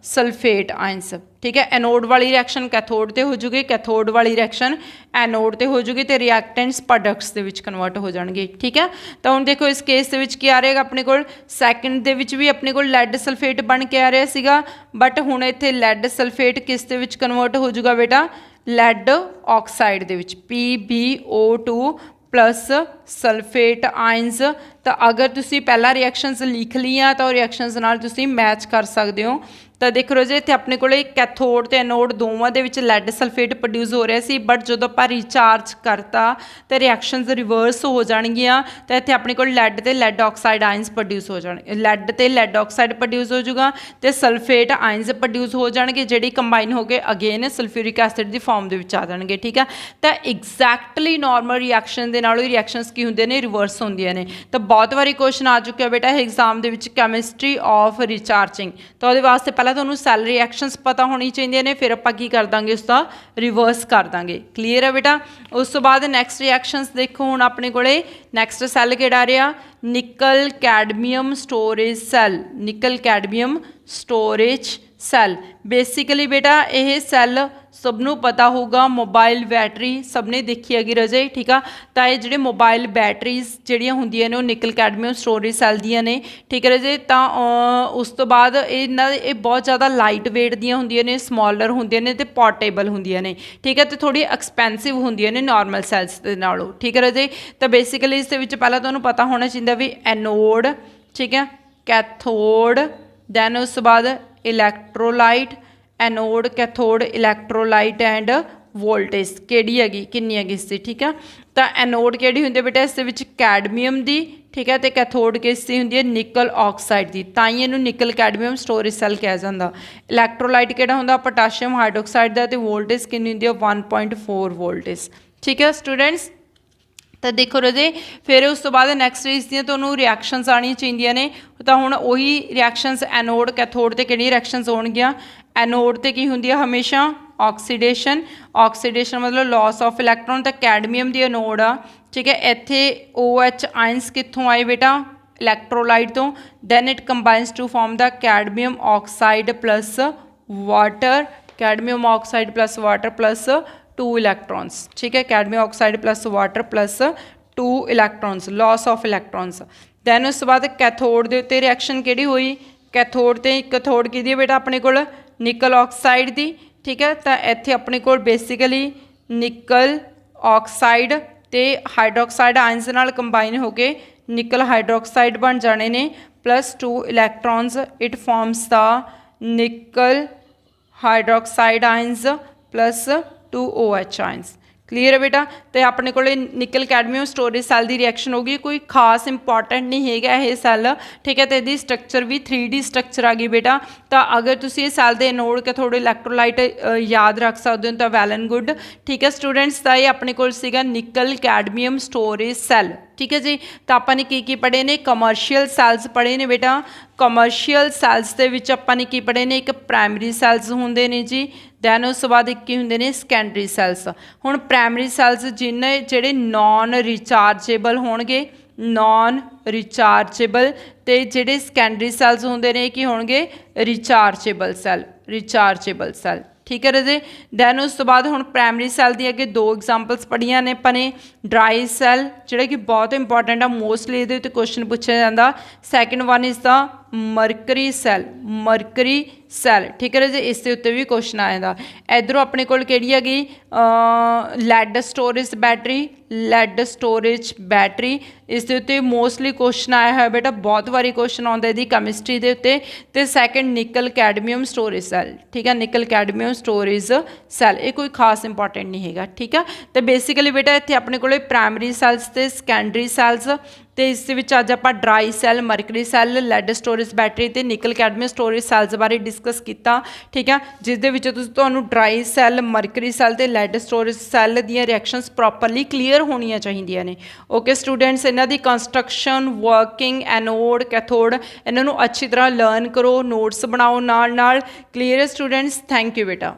सल्फेट आयंस, ठीक है। एनोड वाली रिएक्शन कैथोड ते हो जूगी, कैथोड वाली रिएक्शन एनोड ते हो जूगी, तो रिएक्टेंट्स प्रोडक्ट्स दे विच कन्वर्ट हो जाएंगे, ठीक है। तो हुण देखो इस केस दे विच की आ रहेगा अपने को सैकेंड दे विच भी अपने को लैड सल्फेट बन के आ रहा सीगा, बट हुण इत्थे लैड सल्फेट किस दे विच कन्वर्ट हो जूगा बेटा, लैड ऑक्साइड दे विच PbO2 प्लस सल्फेट आयंस। तो अगर तुसी पहला रिएक्शनस लिख लिया तो रिएक्शनस नाल तुसी मैच कर सकते हो। तो देखो रोजे इत्थे अपने को कैथोड ते एनोड दोवां दे विच लैड सल्फेट प्रोड्यूस हो रहा सी, बट जो आपां रिचार्ज करता तो रिएक्शनस रिवर्स हो जाणगियां, तो इत्थे अपने को लैड ते लैड ऑक्साइड आयंस प्रोड्यूस हो जाणगे, लैड ते लैड ऑक्साइड प्रोड्यूस हो जाऊगा, तो सल्फेट आयंस प्रोड्यूस हो जाणगे जिहड़ी कंबाइन हो के अगेन सल्फ्यूरिक एसिड की फॉर्म दे विच आ जाणगे, ठीक है। तो एग्जैक्टली नॉर्मल रिएक्शन दे नालों रिएक्शनस की हुंदे ने, रिवर्स होंदियां ने। तो बहुत बारी क्वेश्चन आ चुका बेटा exam they which chemistry of recharging, तो उहदे वास्ते पहला तुहानूं सैल रिएक्शनस पता होनी चाहिए ने, फिर आपां की कर दांगे उसका रिवर्स कर दांगे, क्लीयर है बेटा। उस तो बाद नैक्सट रिएक्शनस देखो हुण अपने कोले नैक्सट सैल किहड़ा रहा, nickel cadmium storage cell, nickel cadmium storage cell. Basically बेटा यह सैल ਸਭ ਨੂੰ ਪਤਾ ਹੋਊਗਾ ਮੋਬਾਈਲ ਬੈਟਰੀ ਸਭ ਨੇ ਦੇਖੀ ਹੈਗੀ ਰਜੇ, ਠੀਕ ਆ। ਤਾਂ ਇਹ ਜਿਹੜੇ ਮੋਬਾਈਲ ਬੈਟਰੀਜ਼ ਜਿਹੜੀਆਂ ਹੁੰਦੀਆਂ ਨੇ ਉਹ ਨਿਕਲ ਕੈਡਮੀਅਮ ਸਟੋਰੇਜ ਸੈੱਲ ਦੀਆਂ ਨੇ, ਠੀਕ ਹੈ ਰਜੇ। ਤਾਂ ਉਸ ਤੋਂ ਬਾਅਦ ਇਹ ਬਹੁਤ ਜ਼ਿਆਦਾ ਲਾਈਟ ਵੇਟ ਦੀਆਂ ਹੁੰਦੀਆਂ ਨੇ, ਸਮੋਲਰ ਹੁੰਦੀਆਂ ਨੇ ਅਤੇ ਪੋਰਟੇਬਲ ਹੁੰਦੀਆਂ ਨੇ, ਠੀਕ ਹੈ। ਅਤੇ ਥੋੜ੍ਹੀ ਐਕਸਪੈਂਸਿਵ ਹੁੰਦੀਆਂ ਨੇ ਨਾਰਮਲ ਸੈੱਲਸ ਦੇ ਨਾਲੋਂ, ਠੀਕ ਹੈ ਰਜੇ। ਤਾਂ ਬੇਸਿਕਲੀ ਇਸ ਦੇ ਵਿੱਚ ਪਹਿਲਾਂ ਤੁਹਾਨੂੰ ਪਤਾ ਹੋਣਾ ਚਾਹੀਦਾ ਵੀ ਐਨੋਡ, ਠੀਕ ਹੈ, ਕੈਥੋਡ, ਦੈਨ ਉਸ ਤੋਂ ਬਾਅਦ electrolyte, anode, ਕੈਥੋਡ, electrolyte and voltage ਕਿਹੜੀ ਹੈਗੀ, ਕਿੰਨੀ ਹੈਗੀ ਇਸ ਦੀ, ਠੀਕ ਆ। ਤਾਂ ਐਨੋਡ ਕਿਹੜੀ ਹੁੰਦੀ ਹੈ ਬੇਟਾ, ਇਸ ਦੇ ਵਿੱਚ ਕੈਡਮੀਅਮ ਦੀ, ਠੀਕ ਹੈ। ਅਤੇ ਕੈਥੋਡ ਕਿਸ ਦੀ ਹੁੰਦੀ ਹੈ, ਨਿਕਲ ਆਕਸਾਈਡ ਦੀ, ਤਾਂ ਹੀ ਇਹਨੂੰ ਨਿਕਲ ਕੈਡਮੀਅਮ ਸਟੋਰੇਜ ਸੈੱਲ ਕਿਹਾ ਜਾਂਦਾ। ਇਲੈਕਟ੍ਰੋਲਾਈਟ ਕਿਹੜਾ ਹੁੰਦਾ, ਪੋਟਾਸ਼ੀਅਮ ਹਾਈਡਰੋਕਸਾਈਡ ਦਾ, ਅਤੇ ਵੋਲਟੇਜ ਕਿੰਨੀ ਹੁੰਦੀ ਹੈ 1.4 ਵੋਲਟੇਜ, ਠੀਕ ਹੈ ਸਟੂਡੈਂਟਸ। ਤਾਂ ਦੇਖੋ ਰਾਜੇ ਫਿਰ ਉਸ ਤੋਂ ਬਾਅਦ ਨੈਕਸਟ ਇਸ ਦੀਆਂ ਤੁਹਾਨੂੰ ਰਿਐਕਸ਼ਨਸ ਆਉਣੀਆਂ ਚਾਹੀਦੀਆਂ ਨੇ। ਤਾਂ ਹੁਣ ਉਹੀ ਰਿਐਕਸ਼ਨਸ ਐਨੋਡ, ਕੈਥੋਡ 'ਤੇ ਕਿਹੜੀਆਂ ਰਿਐਕਸ਼ਨਸ ਹੋਣਗੀਆਂ, ਐਨੋਡ 'ਤੇ ਕੀ ਹੁੰਦੀ ਹੈ ਹਮੇਸ਼ਾ ਆਕਸੀਡੇਸ਼ਨ, ਆਕਸੀਡੇਸ਼ਨ ਮਤਲਬ ਲੋਸ ਆਫ ਇਲੈਕਟ੍ਰੋਨ। ਤਾਂ ਕੈਡਮੀਅਮ ਦੀ ਐਨੋਡ ਆ, ਠੀਕ ਹੈ। ਇੱਥੇ OH ਆਇਨਸ ਕਿੱਥੋਂ ਆਏ ਬੇਟਾ, ਇਲੈਕਟ੍ਰੋਲਾਈਟ ਤੋਂ। Then it combines to form the cadmium oxide plus water, cadmium oxide plus water plus 2 electrons, ठीक है। Cadmium oxide plus water plus 2 electrons, loss of electrons. Then उस बाद कैथोड के उत्ते रिएक्शन किहड़ी हुई, कैथोड ते कैथोड किहदी बेटा अपने कोल निकल ऑक्साइड दी, ठीक है। तो इत्थे अपने कोल बेसिकली निकल ऑक्साइड ते हाइड्रोक्साइड आयंस नाल कंबाइन होके निकल हाइड्रोक्साइड बन जाने ने plus 2 electrons. It forms the nickel hydroxide ions plus 2 OH ions. Clear है बेटा। तो अपने को निकल कैडमियम स्टोरेज सैल की रिएक्शन होगी, कोई खास इंपॉर्टेंट नहीं है ये सैल, ठीक है। तो यदि स्ट्रक्चर भी 3D स्ट्रक्चर आ गई बेटा। तो अगर तुम ये सैल के नोड के थोड़े इलैक्ट्रोलाइट याद रख सकते हो तो वैल एंड गुड, ठीक है स्टूडेंट्स। तो ये अपने को निकल कैडमियम स्टोरेज सैल, ठीक है जी। तो आपने की पढ़े ने, कमर्शियल सैल्स पढ़े ने बेटा। कमर्शियल सैल्स के विच आपने की पढ़े ने, एक प्राइमरी सैल्स होंदे ने जी, दैन उस बाद एक ही होंदे ने सैकेंडरी सैल्स। हुण प्राइमरी सैल्स जिन्हें जिहड़े नॉन रिचार्जेबल होणगे, नॉन रिचार्जेबल, ते जिहड़े सैकेंडरी सैल्स होंदे ने की होणगे रिचार्जेबल सैल, रिचार्जेबल सैल, ठीक है रजे। दैन उस तो बाद हुण प्राइमरी सैल दी अगे 2 एग्जाम्पल्स पढ़िया ने अपने, ड्राई सैल जिहड़ा कि बहुत इंपॉर्टेंट आ, मोस्टली इहदे उत्ते क्वेश्चन पूछा जाता। Second one is the mercury cell, mercury cell, ठीक है रजे, इस उत्ते भी क्वेश्चन आ जाता। इधरों अपने कोल किहड़ी हैगी lead storage battery, lead storage battery, इस दे उत्ते मोस्टली क्वेश्चन आया है बेटा, बहुत बारी क्वेश्चन आउंदा इहदी कैमिस्ट्री दे उत्ते। ते सैकेंड निकल कैडमियम स्टोरेज सैल, ठीक है, निकल कैडमियम स्टोरेज सैल, ये कोई खास इंपॉर्टेंट नहीं हैगा, ठीक है। तो बेसिकली बेटा इत्थे अपने कोल प्राइमरी सैल्स ते सैकेंडरी सैल्स, तो इस अज आप dry cell, mercury cell, lead storage battery ते निकल कैडमियम स्टोरेज सैल्स बारे डिस्कस किया, ठीक है। जिस दे विच तुहानूं ड्राई सैल, मरकरी सैल ते लैड स्टोरेज सैल दी रिएक्शनस प्रॉपरली क्लीयर होनियां चाहिए ने। ओके स्टूडेंट्स, इन्हां दी कंस्ट्रक्शन, वर्किंग, एनोड, कैथोड, इन्हां नूं अच्छी तरह लर्न करो, नोट्स बनाओ नाल नाल। क्लीयर है स्टूडेंट्स, थैंक यू बेटा।